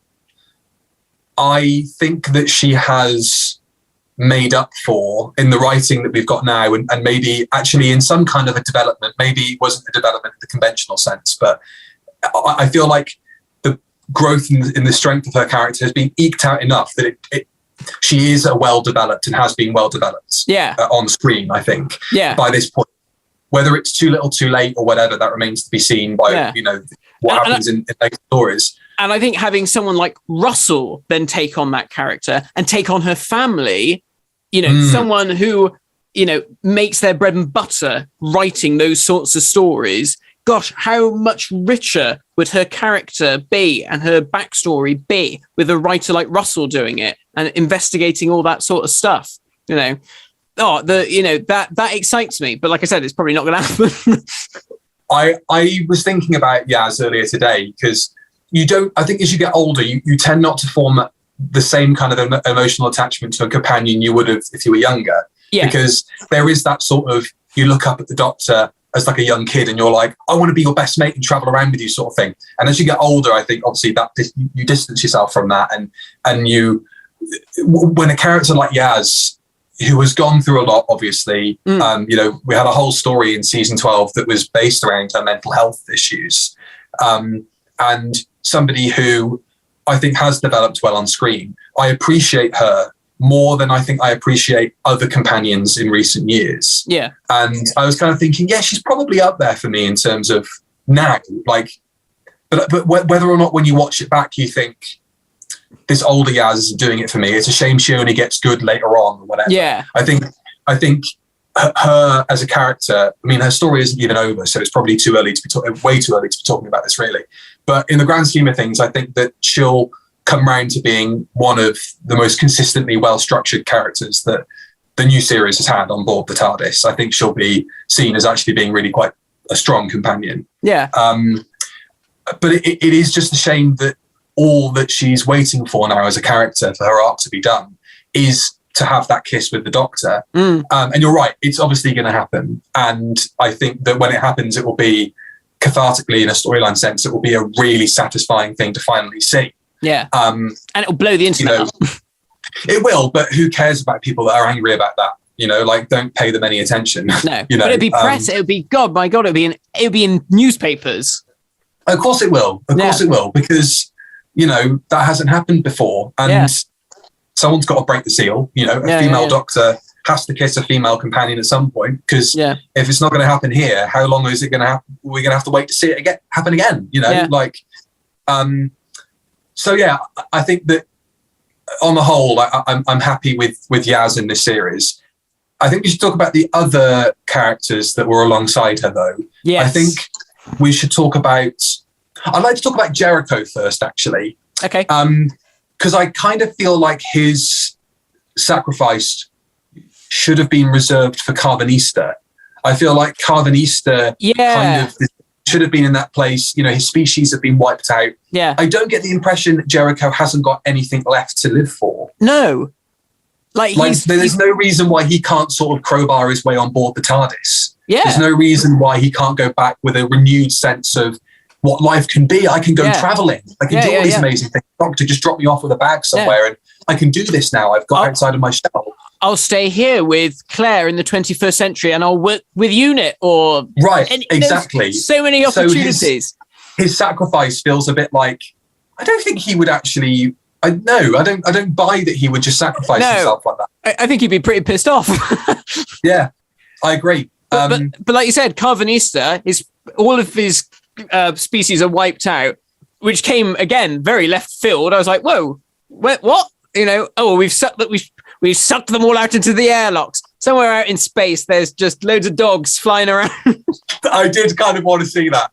S2: I think that she has made up for in the writing that we've got now, and maybe actually in some kind of a development. Maybe it wasn't a development in the conventional sense, but I feel like the growth in the strength of her character has been eked out enough that she is a well-developed and has been well-developed on screen, I think, by this point. Whether it's too little, too late, or whatever, that remains to be seen by what happens in later stories.
S1: And I think having someone like Russell then take on that character and take on her family, someone who, makes their bread and butter writing those sorts of stories. Gosh, how much richer would her character be and her backstory be with a writer like Russell doing it and investigating all that sort of stuff, that excites me. But like I said, it's probably not going to happen.
S2: I was thinking about Yaz earlier today, because I think as you get older, you tend not to form the same kind of emotional attachment to a companion you would have if you were younger. Yeah. Because there is that sort of, you look up at the Doctor as like a young kid and you're like, I want to be your best mate and travel around with you, sort of thing. And as you get older, I think obviously that you distance yourself from that. And you, when a character like Yaz, who has gone through a lot, obviously, we had a whole story in season 12 that was based around her mental health issues. And somebody who I think has developed well on screen. I appreciate her more than I think I appreciate other companions in recent years.
S1: Yeah.
S2: And I was kind of thinking, she's probably up there for me in terms of now. Like, but whether or not when you watch it back, you think this older Yaz isn't doing it for me. It's a shame she only gets good later on or whatever.
S1: Yeah.
S2: I think her as a character, I mean, her story isn't even over, so it's probably way too early to be talking about this, really. But in the grand scheme of things, I think that she'll come round to being one of the most consistently well-structured characters that the new series has had on board the TARDIS. I think she'll be seen as actually being really quite a strong companion.
S1: Yeah.
S2: But it is just a shame that all that she's waiting for now as a character for her arc to be done is to have that kiss with the Doctor. And you're right, it's obviously going to happen. And I think that when it happens, it will be cathartically, in a storyline sense, it will be a really satisfying thing to finally see.
S1: Yeah. And it'll blow the internet up.
S2: It will, but who cares about people that are angry about that? Don't pay them any attention.
S1: No, but it'd be press. It would be, God, my God, it'd be in newspapers.
S2: Of course it will. Of course it will, because, that hasn't happened before. And someone's got to break the seal. A female Doctor has to kiss a female companion at some point, because if it's not going to happen here, how long is it going to happen? We're going to have to wait to see it happen again, So I think that on the whole, I'm happy with Yaz in this series. I think we should talk about the other characters that were alongside her, though.
S1: Yes.
S2: I think we should talk about... I'd like to talk about Jericho first, actually.
S1: Okay.
S2: Because I kind of feel like his sacrifice should have been reserved for Carvanista. I feel like Carvanista kind of should have been in that place. His species have been wiped out.
S1: Yeah.
S2: I don't get the impression that Jericho hasn't got anything left to live for.
S1: No. There's
S2: no reason why he can't sort of crowbar his way on board the TARDIS.
S1: Yeah.
S2: There's no reason why he can't go back with a renewed sense of what life can be. I can go traveling. I can do all these amazing things. Doctor, just drop me off with a bag somewhere and I can do this now. I've got outside of my shell.
S1: I'll stay here with Claire in the 21st century and I'll work with UNIT or...
S2: Right, exactly.
S1: So many opportunities.
S2: So his sacrifice feels a bit like... I don't think he would actually... I don't buy that he would just sacrifice himself like that.
S1: I think he'd be pretty pissed off.
S2: Yeah, I agree.
S1: But like you said, Carvanista is species are wiped out, which came again very left field. I was like, whoa, what? We've sucked them all out into the airlocks. Somewhere out in space, there's just loads of dogs flying around.
S2: I did kind of want to see that.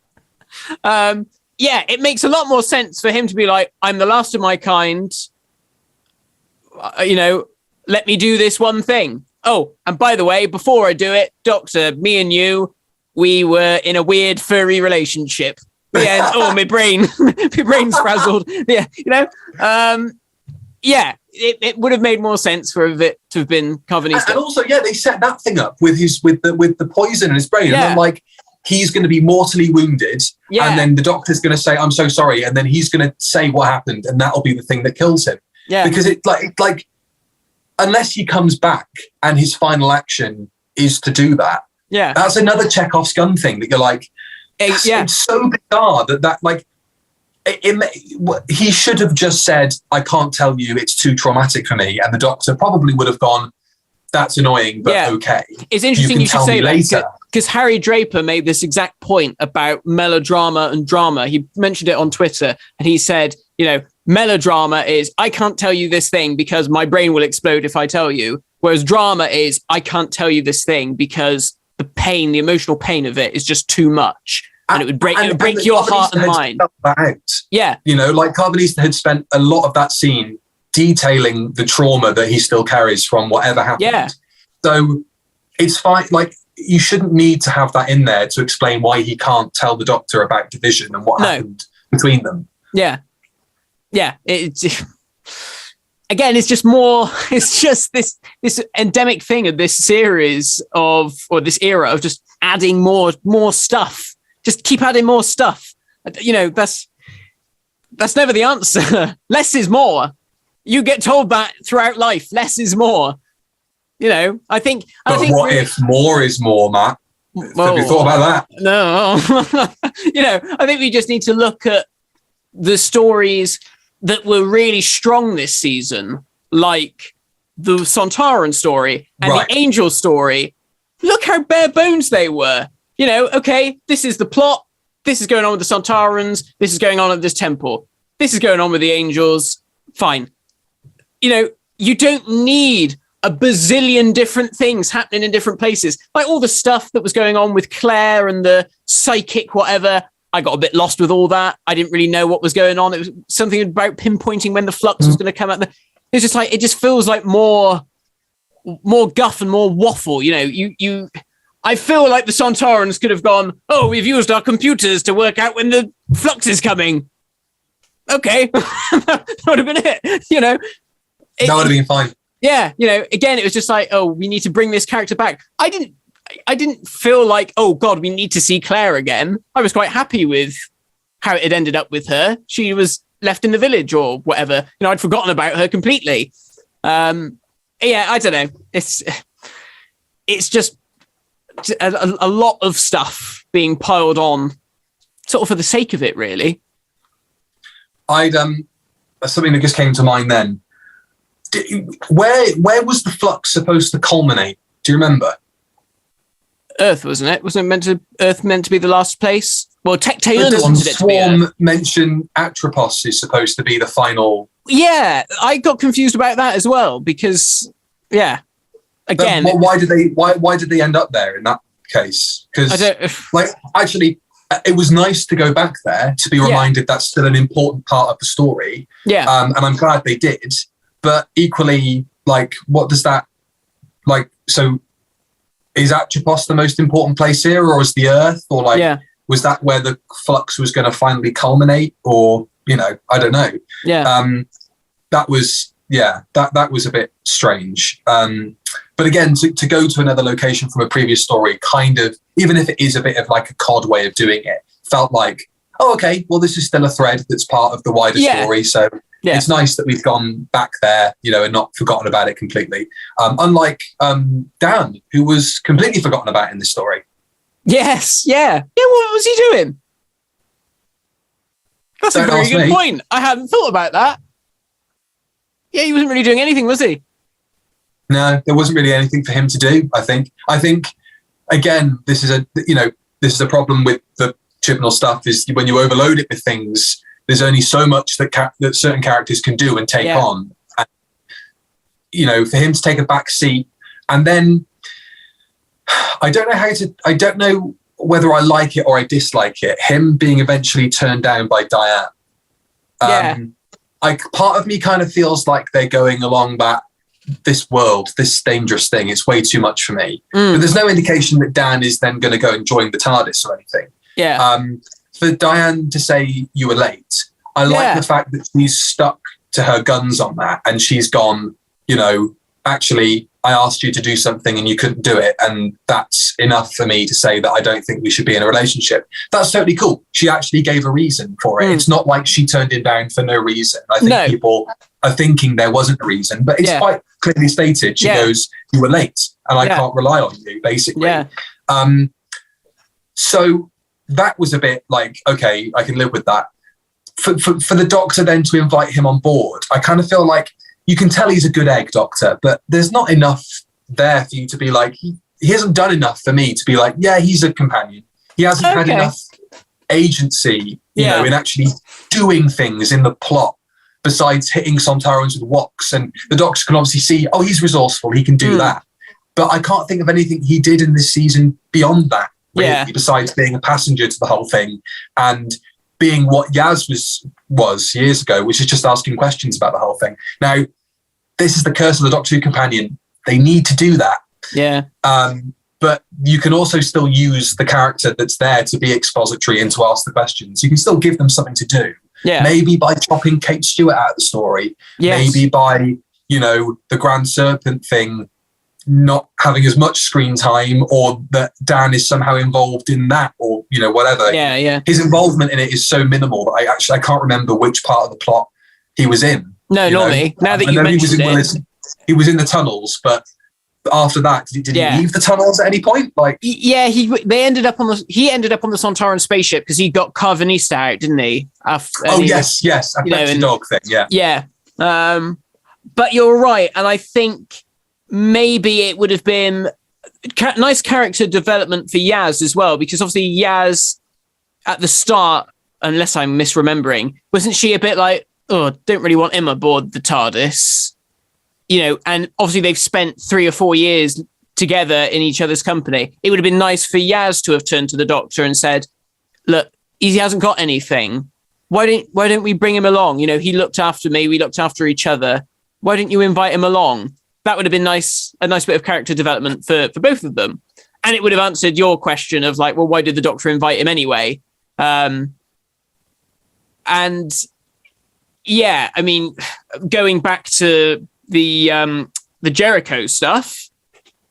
S1: It makes a lot more sense for him to be like, I'm the last of my kind. Let me do this one thing. Oh, and by the way, before I do it, Doctor, me and you, we were in a weird furry relationship. Yeah. My brain's frazzled. Yeah. It would have made more sense for it to have been Carvanista.
S2: And also, they set that thing up with the poison in his brain.
S1: Yeah.
S2: And then, like, he's going to be mortally wounded.
S1: Yeah.
S2: And then the doctor's going to say, I'm so sorry. And then he's going to say what happened. And that'll be the thing that kills him.
S1: Yeah.
S2: Because it's like, unless he comes back and his final action is to do that.
S1: Yeah.
S2: That's another Chekhov's gun thing that you're like, it's so bizarre that like, he should have just said, I can't tell you, it's too traumatic for me. And the doctor probably would have gone, that's annoying, but okay.
S1: It's interesting you should say that, because Harry Draper made this exact point about melodrama and drama. He mentioned it on Twitter, and he said, melodrama is, I can't tell you this thing because my brain will explode if I tell you. Whereas drama is, I can't tell you this thing because the emotional pain of it is just too much. And it would break your heart and mind. Yeah.
S2: Like Carvanista had spent a lot of that scene detailing the trauma that he still carries from whatever happened.
S1: Yeah.
S2: So it's fine. Like, you shouldn't need to have that in there to explain why he can't tell the doctor about division and what happened between them.
S1: Yeah. Yeah. Again, it's just this endemic thing of this series or this era of just adding more stuff. Just keep adding more stuff. That's never the answer. Less is more. You get told that throughout life. Less is more. I think.
S2: What if more is more, Matt? Have you thought about that?
S1: No. I think we just need to look at the stories that were really strong this season, like the Sontaran story and the Angel story. Look how bare bones they were. Okay, this is the plot. This is going on with the Sontarans. This is going on at this temple. This is going on with the Angels. Fine. You don't need a bazillion different things happening in different places. Like all the stuff that was going on with Claire and the psychic whatever. I got a bit lost with all that. I didn't really know what was going on. It was something about pinpointing when the flux was going to come out. It's just like, it just feels like more guff and more waffle. I feel like the Sontarans could have gone, we've used our computers to work out when the flux is coming. Okay. That would have been it. That
S2: would have been fine.
S1: Yeah. Again, it was just like, we need to bring this character back. I didn't feel like, oh God, we need to see Claire again. I was quite happy with how it ended up with her. She was left in the village or whatever. I'd forgotten about her completely. I don't know. It's just a lot of stuff being piled on sort of for the sake of it, really.
S2: Something that just came to mind then. Where was the flux supposed to culminate? Do you remember?
S1: Earth, wasn't it? Wasn't Earth meant to be the last place? Well, Tecteuna wanted it to be Earth.
S2: Swarm mentioned Atropos is supposed to be the final.
S1: Yeah, I got confused about that as well because, again,
S2: why did they end up there in that case? Because, actually, it was nice to go back there to be reminded that's still an important part of the story.
S1: Yeah,
S2: and I'm glad they did. But equally, what does that So, is Atropos the most important place here, or is the Earth, or was that where the flux was going to finally culminate, or I don't know.
S1: Yeah.
S2: That was that was a bit strange. But again, to go to another location from a previous story, kind of, even if it is a bit of like a cod way of doing it, felt like, okay, well, this is still a thread that's part of the wider story. So it's nice that we've gone back there, and not forgotten about it completely. Unlike Dan, who was completely forgotten about in this story.
S1: Yes, yeah. What was he doing? That's a very good point. I hadn't thought about that. Yeah, he wasn't really doing anything, was he?
S2: No, there wasn't really anything for him to do, I think. Again, this is this is a problem with the Chibnall stuff, is when you overload it with things, there's only so much that certain characters can do and take on. And, you know, for him to take a back seat, and then I don't know whether I like it or I dislike it. Him being eventually turned down by Diane. Part of me kind of feels like they're going along that this world, this dangerous thing, it's way too much for me. But there's no indication that Dan is then going to go and join the TARDIS or anything. For Diane to say you were late, I like the fact that she's stuck to her guns on that, and she's gone, you know, actually, I asked you to do something and you couldn't do it, and that's enough for me to say that I don't think we should be in a relationship. That's totally cool. She actually gave a reason for it. It's not like she turned him down for no reason. I think people are thinking there wasn't a reason, but it's quite clearly stated. She goes, you were late and I can't rely on you, basically. So that was a bit like, okay, I can live with that. For the Doctor then to invite him on board, I kind of feel like you can tell he's a good egg, Doctor, but there's not enough there for you to be like, he hasn't done enough for me to be like, yeah, he's a companion. He hasn't had enough agency, you know, in actually doing things in the plot besides hitting Sontarans with woks. And the Doctor can obviously see, oh, he's resourceful, he can do that. But I can't think of anything he did in this season beyond that, really, besides being a passenger to the whole thing and being what Yaz was years ago, which is just asking questions about the whole thing. Now, this is the curse of the Doctor Who companion. They need to do that. But you can also still use the character that's there to be expository and to ask the questions. You can still give them something to do. Maybe by chopping Kate Stewart out of the story. Maybe by, you know, the Grand Serpent thing not having as much screen time, or that Dan is somehow involved in that, or, you know, whatever. His involvement in it is so minimal that I can't remember which part of the plot he was in.
S1: No, not me. Now that you mentioned it.
S2: He was in the tunnels, but after that, did he leave the tunnels at any point? Like,
S1: he ended up on the Sontaran spaceship because he got Carvanista out, didn't he?
S2: Yes, a dog thing,
S1: but you're right, and I think maybe it would have been nice character development for Yaz as well, because obviously Yaz at the start, unless I'm misremembering, wasn't she a bit like, oh, don't really want him aboard the TARDIS, you know? And obviously they've spent 3 or 4 years together in each other's company. It would have been nice for Yaz to have turned to the Doctor and said, look, he hasn't got anything. Why don't we bring him along? You know, he looked after me, we looked after each other. Why don't you invite him along? That would have been nice, a nice bit of character development for both of them. And it would have answered your question of like, well, why did the Doctor invite him anyway? And yeah, I mean, going back to the Jericho stuff,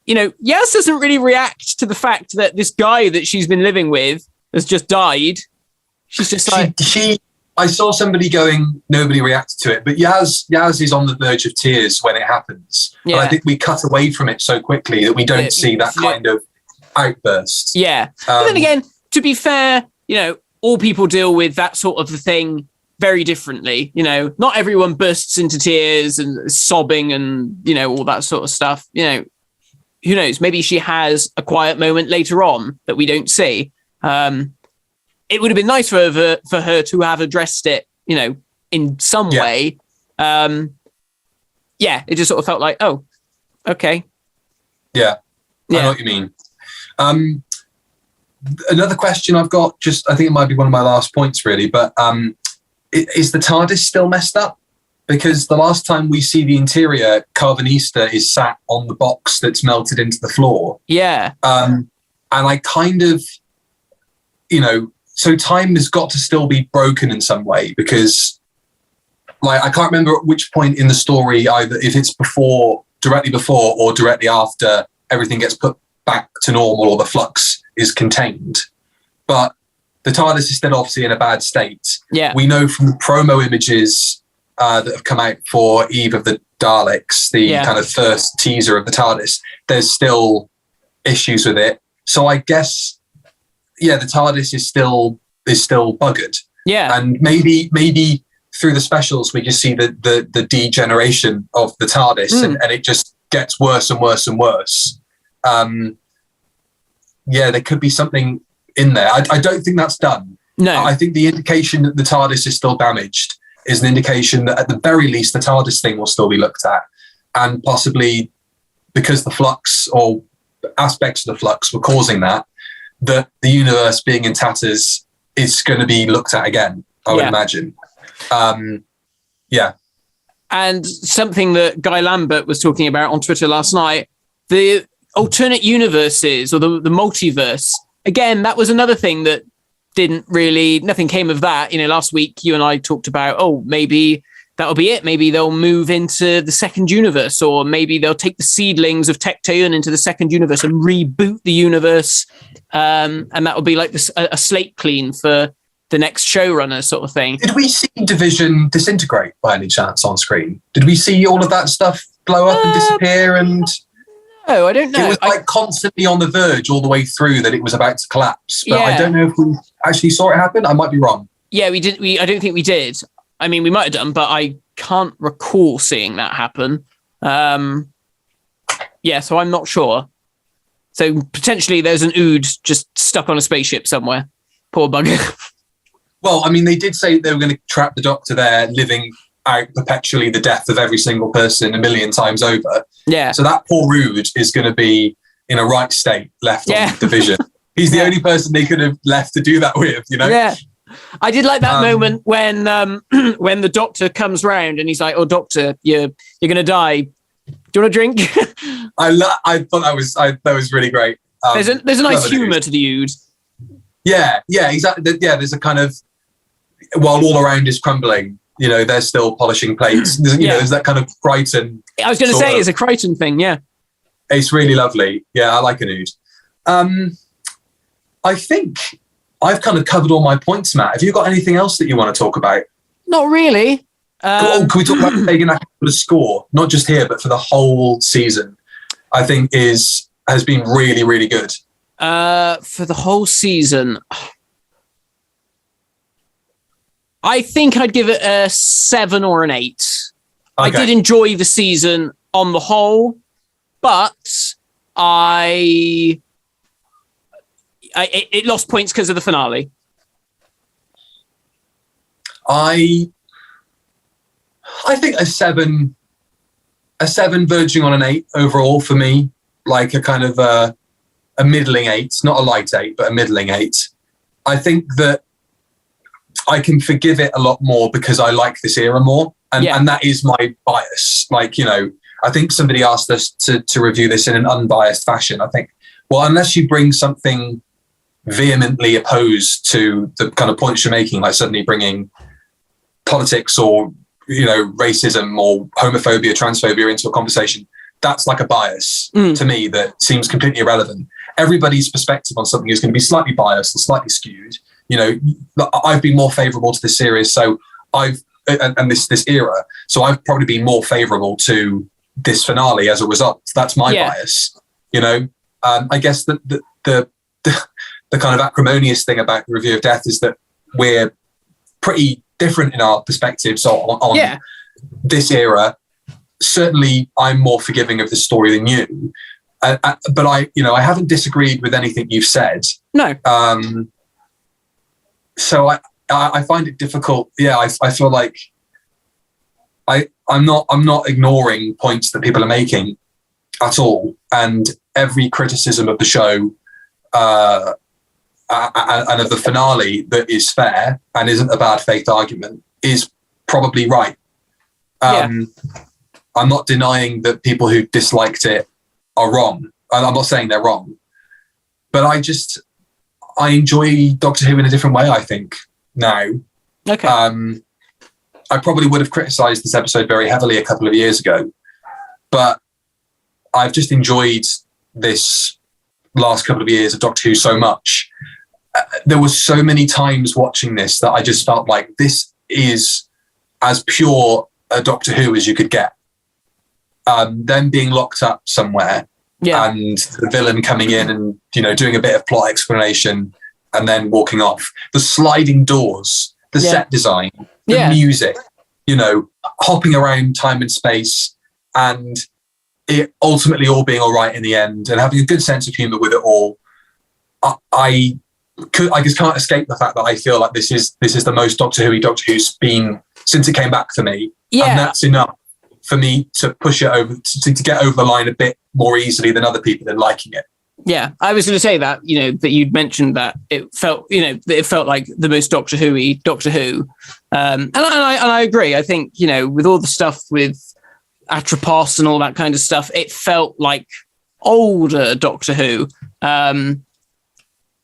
S1: you know, Yaz doesn't really react to the fact that this guy that she's been living with has just died. She's just like...
S2: I saw somebody going, nobody reacted to it, but Yaz is on the verge of tears when it happens. And I think we cut away from it so quickly that we don't see that kind of outburst.
S1: But then again, to be fair, you know, all people deal with that sort of thing very differently. You know, not everyone bursts into tears and sobbing and, you know, all that sort of stuff. You know, who knows? Maybe she has a quiet moment later on that we don't see. It would have been nice for her to have addressed it, you know, in some way. It just sort of felt like, oh, okay. I know what you mean. Another question I've got, I think it might be one of my last points really, but is the TARDIS still messed up? Because the last time we see the interior, Carvanista is sat on the box that's melted into the floor. And I kind of, you know, so time has got to still be broken in some way, because like, I can't remember at which point in the story, either if it's directly before or directly after everything gets put back to normal or the flux is contained. But the TARDIS is still obviously in a bad state. We know from the promo images that have come out for Eve of the Daleks, the kind of first teaser of the TARDIS, there's still issues with it. So I guess, the TARDIS is still buggered. And maybe through the specials we just see the degeneration of the TARDIS and it just gets worse and worse and worse. There could be something
S2: in there. I don't think that's done.
S1: No.
S2: I think the indication that the TARDIS is still damaged is an indication that at the very least the TARDIS thing will still be looked at, and possibly because the flux or aspects of the flux were causing that the universe being in tatters is going to be looked at again, I would imagine.
S1: And something that Guy Lambert was talking about on Twitter last night, the alternate universes or the multiverse, again, that was another thing that nothing came of that. Last week you and I talked about, maybe that'll be it. Maybe they'll move into the second universe, or maybe they'll take the seedlings of Tecteun into the second universe and reboot the universe. And that'll be like a slate clean for the next showrunner sort of thing.
S2: Did we see Division disintegrate by any chance on screen? Did we see all of that stuff blow up and disappear? And
S1: no, I don't know.
S2: It was constantly on the verge all the way through that it was about to collapse. But I don't know if we actually saw it happen. I might be wrong.
S1: Yeah, we did. I don't think we did. I mean, we might have done, but I can't recall seeing that happen. So I'm not sure. So potentially there's an Ood just stuck on a spaceship somewhere. Poor bugger.
S2: Well, I mean, they did say they were going to trap the Doctor there, living out perpetually the death of every single person a million times over.
S1: Yeah.
S2: So that poor Ood is going to be in a right state left on Division. He's the only person they could have left to do that with,
S1: Yeah. I did like that moment when the Doctor comes round and he's like, "Oh, Doctor, you're going to die. Do you want a drink?"
S2: I thought that was really great.
S1: There's a nice humour to the Ood.
S2: Yeah, exactly. Yeah, there's a kind of, while all around is crumbling, they're still polishing plates. There's that kind of Crichton.
S1: I was going to say it's a Crichton thing. Yeah,
S2: it's really lovely. Yeah, I like an Ood. I think I've kind of covered all my points, Matt. Have you got anything else that you want to talk about?
S1: Not really.
S2: Can we talk about taking that for the score, not just here, but for the whole season? I think has been really, really good.
S1: For the whole season, I think I'd give it a 7 or an 8. Okay. I did enjoy the season on the whole, but it lost points because of the finale.
S2: I think a 7 verging on an 8 overall for me, like a kind of a middling 8, not a light 8, but a middling 8. I think that I can forgive it a lot more because I like this era more. And that is my bias. I think somebody asked us to review this in an unbiased fashion. I think, well, unless you bring something vehemently opposed to the kind of points you're making, like suddenly bringing politics or, racism or homophobia, transphobia into a conversation, that's like a bias to me that seems completely irrelevant. Everybody's perspective on something is going to be slightly biased and slightly skewed. I've been more favourable to this series, so and this era, so I've probably been more favourable to this finale as a result. That's my bias. I guess the kind of acrimonious thing about the review of Death is that we're pretty different in our perspectives on this era. Certainly, I'm more forgiving of the story than you. But I haven't disagreed with anything you've said.
S1: No.
S2: So I find it difficult. Yeah, I feel like I'm not ignoring points that people are making at all, and every criticism of the show and of the finale that is fair and isn't a bad faith argument is probably right. I'm not denying that people who disliked it are wrong. I'm not saying they're wrong, but I enjoy Doctor Who in a different way, I think, now.
S1: Okay.
S2: I probably would have criticised this episode very heavily a couple of years ago, but I've just enjoyed this last couple of years of Doctor Who so much. There were so many times watching this that I just felt like this is as pure a Doctor Who as you could get. Them being locked up somewhere and the villain coming in and, doing a bit of plot explanation and then walking off. The sliding doors, the set design, the music, hopping around time and space, and it ultimately all being all right in the end and having a good sense of humour with it all. I just can't escape the fact that I feel like this is the most Doctor Who's been since it came back for me.
S1: Yeah.
S2: And that's enough for me to push it over, to get over the line a bit more easily than other people in liking it.
S1: Yeah, I was going to say that, that you'd mentioned that it felt, that it felt like the most Doctor Who. And I agree. I think, with all the stuff with Atropos and all that kind of stuff, it felt like older Doctor Who.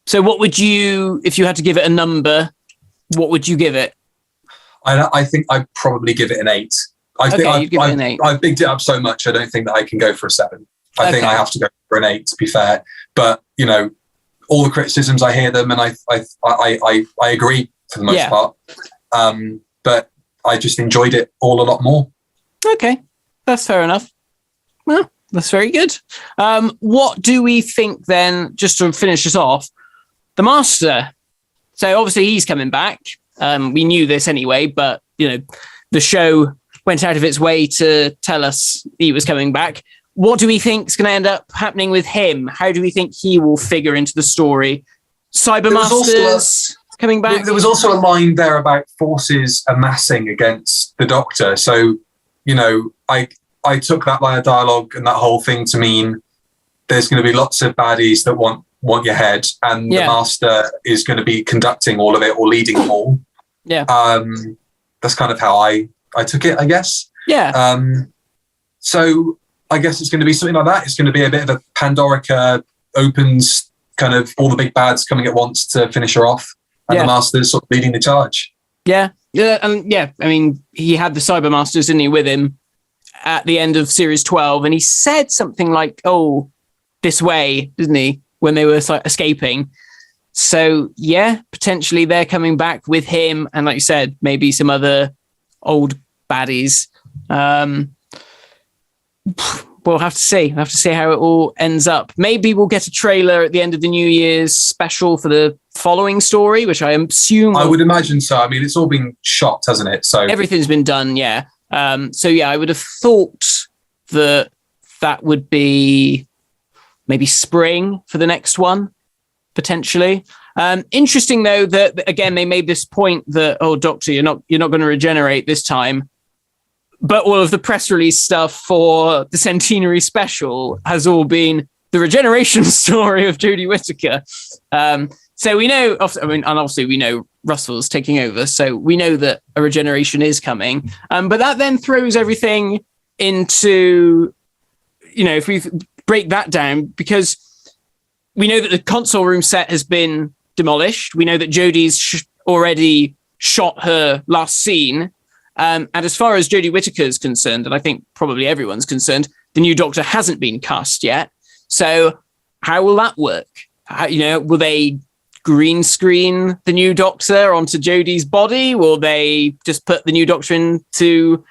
S1: So what would you, if you had to give it a number, what would you give it?
S2: I think I'd probably give it an 8. I've bigged it up so much, I don't think that I can go for a 7. I think I have to go for an 8, to be fair. But, all the criticisms, I hear them, and I agree for the most part. But I just enjoyed it all a lot more. Okay,
S1: that's fair enough. Well, that's very good. What do we think then, just to finish us off, the Master? So obviously he's coming back. We knew this anyway, but, the show went out of its way to tell us he was coming back. What do we think is going to end up happening with him? How do we think he will figure into the story? Cybermasters coming back?
S2: There was also a line there about forces amassing against the Doctor. So, I took that line of dialogue and that whole thing to mean there's going to be lots of baddies that want your head, and the Master is going to be conducting all of it or leading them all.
S1: Yeah.
S2: That's kind of how I took it, I guess.
S1: Yeah.
S2: So I guess it's going to be something like that. It's going to be a bit of a Pandorica, opens kind of all the big bads coming at once to finish her off, and the Master's sort of leading the charge.
S1: Yeah. Yeah. And I mean, he had the Cybermasters, didn't he, with him at the end of series 12, and he said something like, "Oh, this way," didn't he, when they were escaping? So yeah, potentially they're coming back with him, and like you said, maybe some other old baddies. We'll have to see. We'll have to see how it all ends up. Maybe we'll get a trailer at the end of the New Year's special for the following story, which I assume...
S2: I would imagine so. I mean, it's all been shot, hasn't it? So
S1: everything's been done, yeah. So yeah, I would have thought that would be maybe spring for the next one, potentially. Interesting though that again they made this point that, oh, Doctor, you're not going to regenerate this time, but all of the press release stuff for the centenary special has all been the regeneration story of Jodie Whittaker. So we know, and obviously we know Russell's taking over, so we know that a regeneration is coming. But that then throws everything into, if we break that down, because we know that the console room set has been demolished. We know that Jodie's already shot her last scene. And as far as Jodie Whittaker is concerned, and I think probably everyone's concerned, the new Doctor hasn't been cast yet. So how will that work? Will they green screen the new Doctor onto Jodie's body? Will they just put the new Doctor into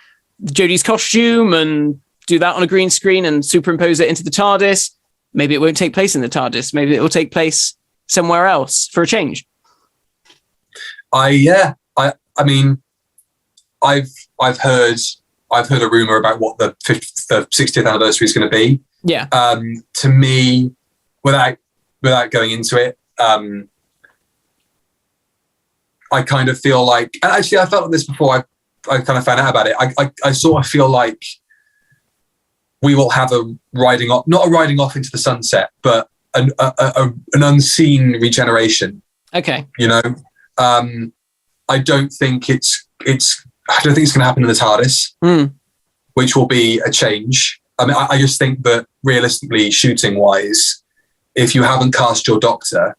S1: Jodie's costume and do that on a green screen and superimpose it into the TARDIS? Maybe it won't take place in the TARDIS. Maybe it will take place somewhere else for a change.
S2: I mean, I've heard a rumor about what the 60th anniversary is going to be.
S1: Yeah.
S2: To me, without going into it, I kind of feel like, and actually I felt like this before I kind of found out about it. I sort of feel like we will have not a riding off into the sunset, but an unseen regeneration.
S1: Okay.
S2: I don't think it's going to happen in the TARDIS, which will be a change. I mean, I just think that realistically, shooting wise, if you haven't cast your Doctor,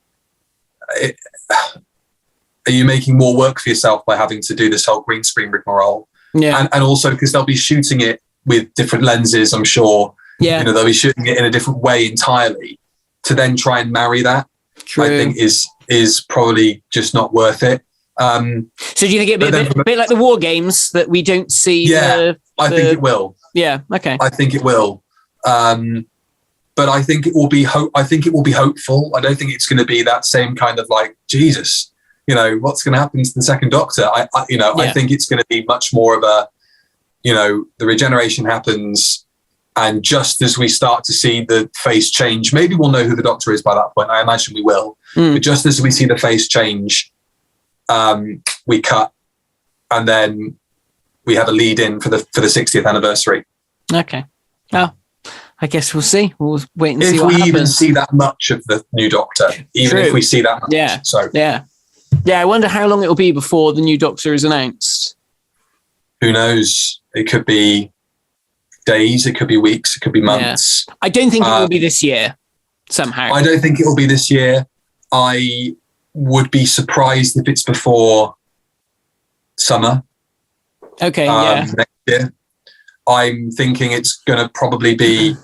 S2: are you making more work for yourself by having to do this whole green screen rigmarole?
S1: Yeah.
S2: And also because they'll be shooting it with different lenses, I'm sure.
S1: Yeah.
S2: They'll be shooting it in a different way entirely. To then try and marry that,
S1: True.
S2: I think is probably just not worth it.
S1: So do you think it'd be a bit like the War Games that we don't see?
S2: Yeah, I think it will.
S1: Yeah, okay.
S2: I think it will. But I think it will be hopeful. I don't think it's going to be that same kind of like, Jesus, what's going to happen to the second Doctor? I think it's going to be much more of a, the regeneration happens. And just as we start to see the face change, maybe we'll know who the Doctor is by that point. I imagine we will. But just as we see the face change, we cut, and then we have a lead in for the 60th anniversary.
S1: Okay. Well, I guess we'll see. We'll wait and see what happens.
S2: If we even see that much of the new Doctor, even if we see that much.
S1: Yeah.
S2: So
S1: yeah. I wonder how long it will be before the new Doctor is announced.
S2: Who knows? It could be days, it could be weeks, it could be months.
S1: I don't think it will be this year, somehow.
S2: I don't think it will be this year. I would be surprised if it's before summer.
S1: Okay,
S2: next year. I'm thinking it's going to probably be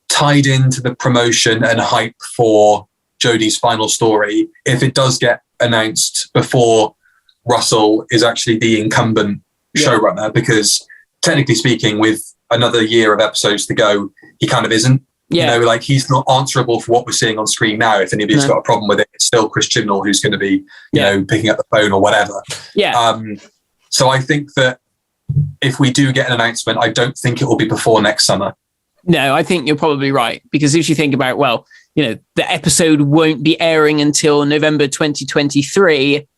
S2: tied into the promotion and hype for Jodie's final story. If it does get announced before Russell is actually the incumbent showrunner, because technically speaking, with another year of episodes to go, he kind of isn't.
S1: Yeah.
S2: You know, like he's not answerable for what we're seeing on screen now. If anybody's got a problem with it, it's still Chris Chibnall who's going to be, you know, picking up the phone or whatever.
S1: Yeah.
S2: So I think that if we do get an announcement, I don't think it will be before next summer.
S1: No, I think you're probably right. Because if you think about, well, you know, the episode won't be airing until November 2023.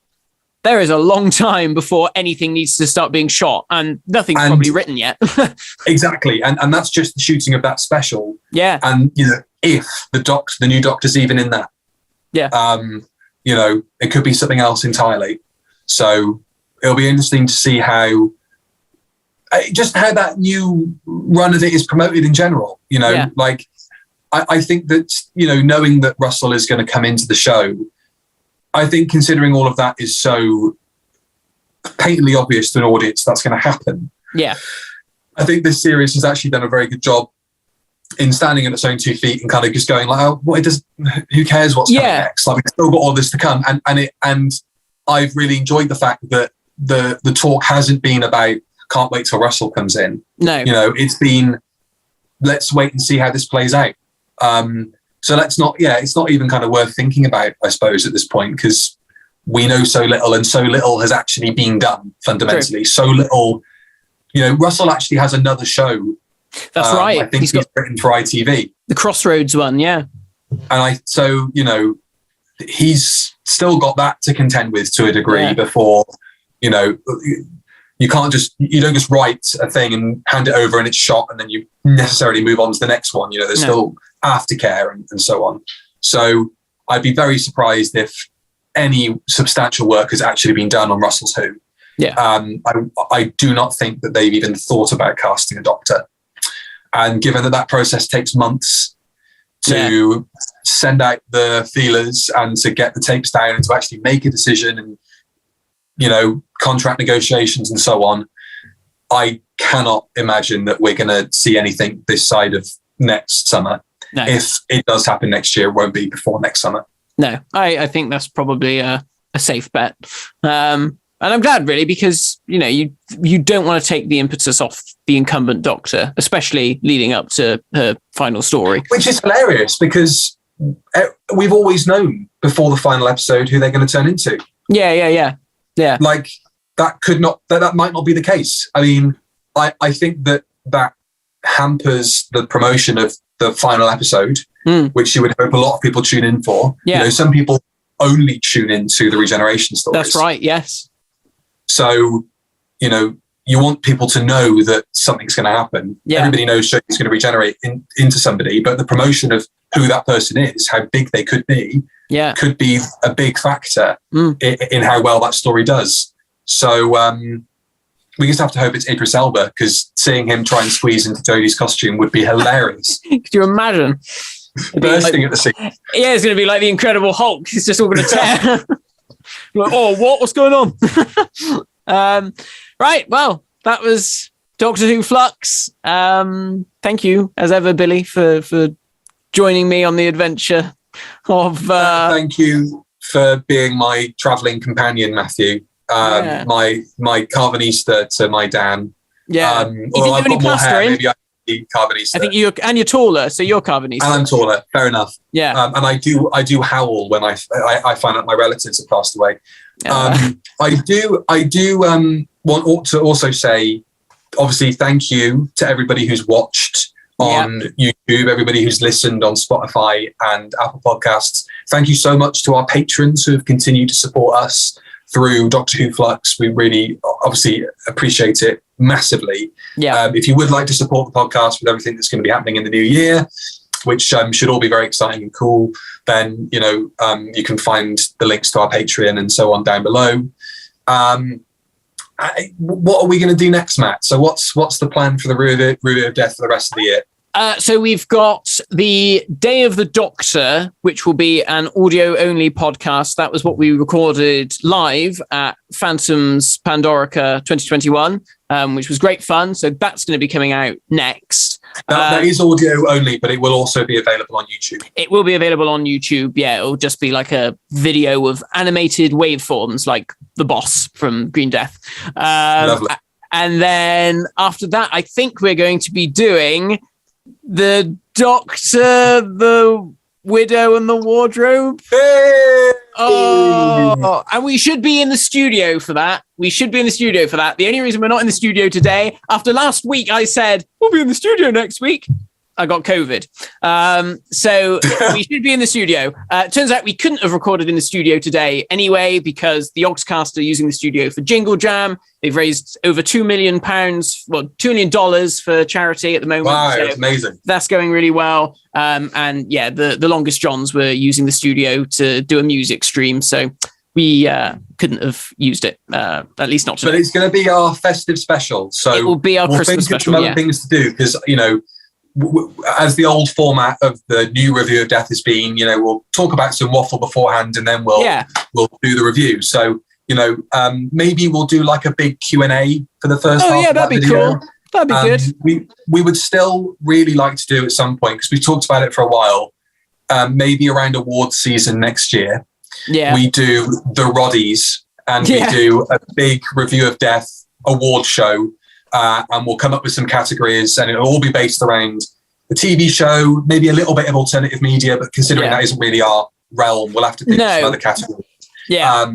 S1: There is a long time before anything needs to start being shot, and nothing's probably written yet.
S2: Exactly. And that's just the shooting of that special.
S1: Yeah.
S2: And, you know, if the new Doctor's even in that.
S1: Yeah.
S2: You know, it could be something else entirely. So it'll be interesting to see how that new run of it is promoted in general. You know, like I think that, you know, knowing that Russell is going to come into the show, I think considering all of that is so patently obvious to an audience that's going to happen.
S1: Yeah.
S2: I think this series has actually done a very good job in standing on its own 2 feet and kind of just going like, oh, who cares what's coming next? Like, we've still got all this to come. And I've really enjoyed the fact that the talk hasn't been about can't wait till Russell comes in.
S1: No.
S2: You know, it's been, let's wait and see how this plays out. So let's not, it's not even kind of worth thinking about, I suppose, at this point, because we know so little, and so little has actually been done fundamentally. True. So little, you know, Russell actually has another show.
S1: That's right.
S2: I think he's written for ITV.
S1: The Crossroads one, yeah.
S2: And so, you know, he's still got that to contend with to a degree before, you know, you don't just write a thing and hand it over and it's shot and then you necessarily move on to the next one. You know, there's still aftercare and so on. So I'd be very surprised if any substantial work has actually been done on Russell's Who.
S1: Yeah.
S2: I do not think that they've even thought about casting a Doctor. And given that process takes months to send out the feelers and to get the tapes down and to actually make a decision and, you know, contract negotiations and so on, I cannot imagine that we're going to see anything this side of next summer. No. If it does happen next year, it won't be before next summer.
S1: No, I think that's probably a safe bet. And I'm glad, really, because, you know, you don't want to take the impetus off the incumbent Doctor, especially leading up to her final story. Which
S2: is hilarious, because we've always known before the final episode who they're going to turn into.
S1: Yeah.
S2: Like, that might not be the case. I mean, I think that hampers the promotion of the final episode, which you would hope a lot of people tune in for. Yeah. You know, some people only tune into the regeneration stories.
S1: That's right, yes.
S2: So, you know, you want people to know that something's going to happen. Yeah. Everybody knows Jodie's going to regenerate into somebody, but the promotion of who that person is, how big they could be a big factor in how well that story does. So we just have to hope it's Idris Elba, because seeing him try and squeeze into Jodie's costume would be hilarious.
S1: Could you imagine?
S2: Bursting at the seams.
S1: Yeah, it's going to be like the Incredible Hulk. He's just all going to tear. Like, what's going on? Right, well, that was Doctor Who Flux. Thank you, as ever, Billy, for joining me on the adventure of...
S2: Thank you for being my travelling companion, Matthew. My Carvanista to my Dan.
S1: Yeah.
S2: You didn't have any plaster in? Maybe I be Carvanista.
S1: I think you're taller, so you're Carvanista.
S2: And I'm taller, fair enough.
S1: Yeah.
S2: And I do howl when I find out my relatives have passed away. I do want to also say obviously, thank you to everybody who's watched on YouTube, everybody who's listened on Spotify and Apple Podcasts. Thank you so much to our patrons who have continued to support us through Doctor Who Flux. We really obviously appreciate it massively. If you would like to support the podcast with everything that's going to be happening in the new year, which should all be very exciting and cool, then you can find the links to our Patreon and so on down below. What are we going to do next, Matt? So what's the plan for the Review of Death for the rest of the year?
S1: So we've got the Day of the Doctor, which will be an audio-only podcast. That was what we recorded live at Phantoms Pandorica 2021, which was great fun. So that's going to be coming out next.
S2: That is audio only, but it will also be available on YouTube. It
S1: will be available on YouTube. Yeah, it'll just be like a video of animated waveforms, like the boss from Green Death.
S2: Lovely.
S1: And then after that, I think we're going to be doing the Doctor, the Widow, and the Wardrobe.
S2: Hey!
S1: Oh, and we should be in the studio for that. The only reason we're not in the studio today, after last week, I said, we'll be in the studio next week. I got COVID. So we should be in the studio. Turns out we couldn't have recorded in the studio today anyway, because the Oxcast are using the studio for Jingle Jam. They've raised over $2 million, $2 million for charity at the moment.
S2: Wow,
S1: so
S2: that's amazing.
S1: That's going really well. And yeah, the Longest Johns were using the studio to do a music stream. So we couldn't have used it, at least not today.
S2: But it's going to be our festive special. So
S1: it will be our Christmas special.
S2: We'll think of some other things to do, because, as the old format of the new Review of Death has been, we'll talk about some waffle beforehand and then we'll do the review. So, maybe we'll do like a big Q&A for the first half.
S1: Oh, yeah, that'd be cool. That'd be
S2: good. We would still really like to do at some point, because we've talked about it for a while, maybe around awards season next year.
S1: Yeah.
S2: We do the Roddies and we do a big Review of Death award show. And we'll come up with some categories, and it'll all be based around the TV show, maybe a little bit of alternative media, but considering that isn't really our realm, we'll have to think of some other categories. Yeah.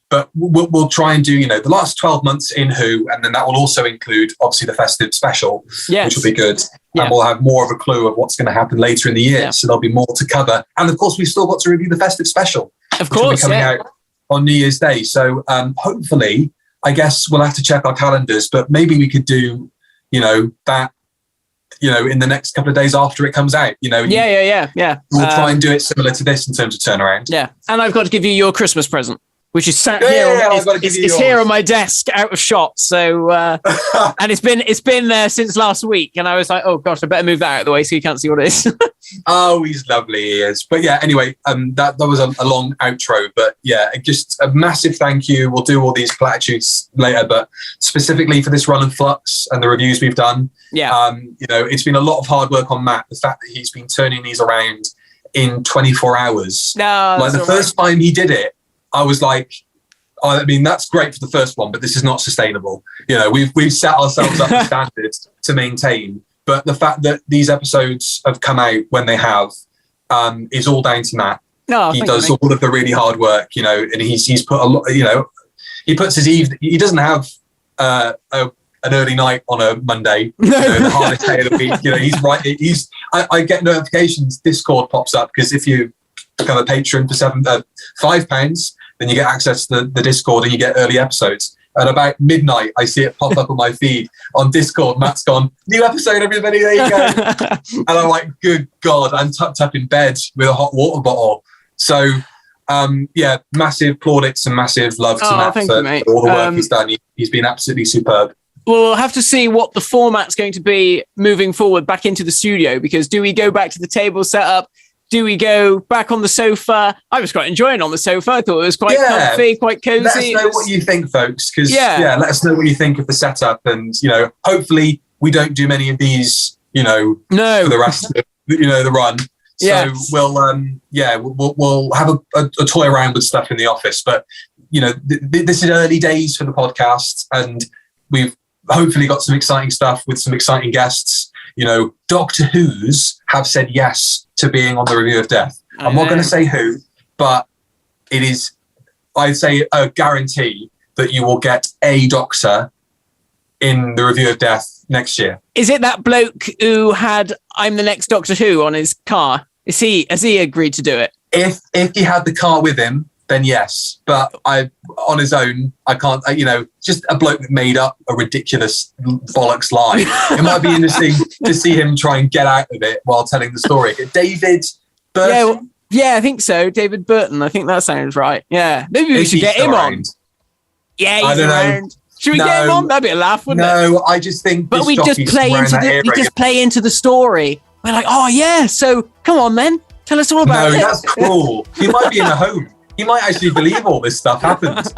S2: But we'll try and do, the last 12 months in Who, and then that will also include, obviously, the festive special, which will be good. Yeah. And we'll have more of a clue of what's going to happen later in the year, so there'll be more to cover. And, of course, we've still got to review the festive special,
S1: of course,
S2: will be coming out on New Year's Day. So, hopefully, I guess we'll have to check our calendars, but maybe we could do, that, in the next couple of days after it comes out,
S1: Yeah.
S2: We'll try and do it similar to this in terms of turnaround.
S1: Yeah. And I've got to give you your Christmas present, which is sat here. It's here on my desk, out of shot. So, and it's been there since last week. And I was like, oh gosh, I better move that out of the way so you can't see what it is.
S2: Oh, he's lovely, he is. But yeah, anyway, that was a long outro. But yeah, just a massive thank you. We'll do all these platitudes later, but specifically for this run of Flux and the reviews we've done.
S1: Yeah.
S2: It's been a lot of hard work on Matt. The fact that he's been turning these around in 24 hours.
S1: No,
S2: like the first time he did it, I was like, I mean, that's great for the first one, but this is not sustainable. We've set ourselves up a standard to maintain. But the fact that these episodes have come out when they have is all down to Matt.
S1: No,
S2: he does all of the really hard work, and he's put a lot. He puts his He doesn't have an early night on a Monday. The hardest day of the week. He's right. I get notifications. Discord pops up, because if you become a patron for £5, then you get access to the Discord and you get early episodes. At about midnight, I see it pop up on my feed on Discord. Matt's gone, new episode, everybody, there you go. And I'm like, good God, I'm tucked up in bed with a hot water bottle. So, massive plaudits and massive love to Matt for all the work he's done. He's been absolutely superb.
S1: We'll have to see what the format's going to be moving forward back into the studio, because do we go back to the table setup? Do we go back on the sofa? I was quite enjoying on the sofa. I thought it was quite comfy, quite cozy.
S2: Let us know what you think, folks, because let us know what you think of the setup, and hopefully we don't do many of these, for the rest of the run. So we'll have a toy around with stuff in the office, but this is early days for the podcast, and we've hopefully got some exciting stuff with some exciting guests. Doctor Who's have said yes to being on the Review of Death. I'm not going to say who, but it is, I'd say, a guarantee that you will get a Doctor in the review of Death next year.
S1: Is it that bloke who had "I'm the next Doctor Who" on his car? Has he agreed to do it?
S2: If he had the car with him, then yes. But on his own, I can't. Just a bloke that made up a ridiculous bollocks lie. It might be interesting to see him try and get out of it while telling the story. David Burton.
S1: Yeah, I think so. David Burton. I think that sounds right. Yeah, maybe we should get him on. Yeah, he's around. Should we get him on? That'd be a laugh, wouldn't it?
S2: No, I just think.
S1: But we just play into the story. We're like, oh yeah, so come on then, tell us all about it.
S2: No, that's cruel. He might be in a home. He might actually believe all this stuff happened.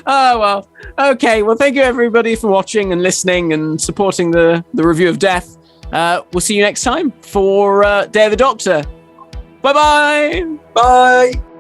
S1: Oh well, okay. Well, thank you everybody for watching and listening and supporting the review of Death. We'll see you next time for Day of the Doctor. Bye-bye.
S2: Bye.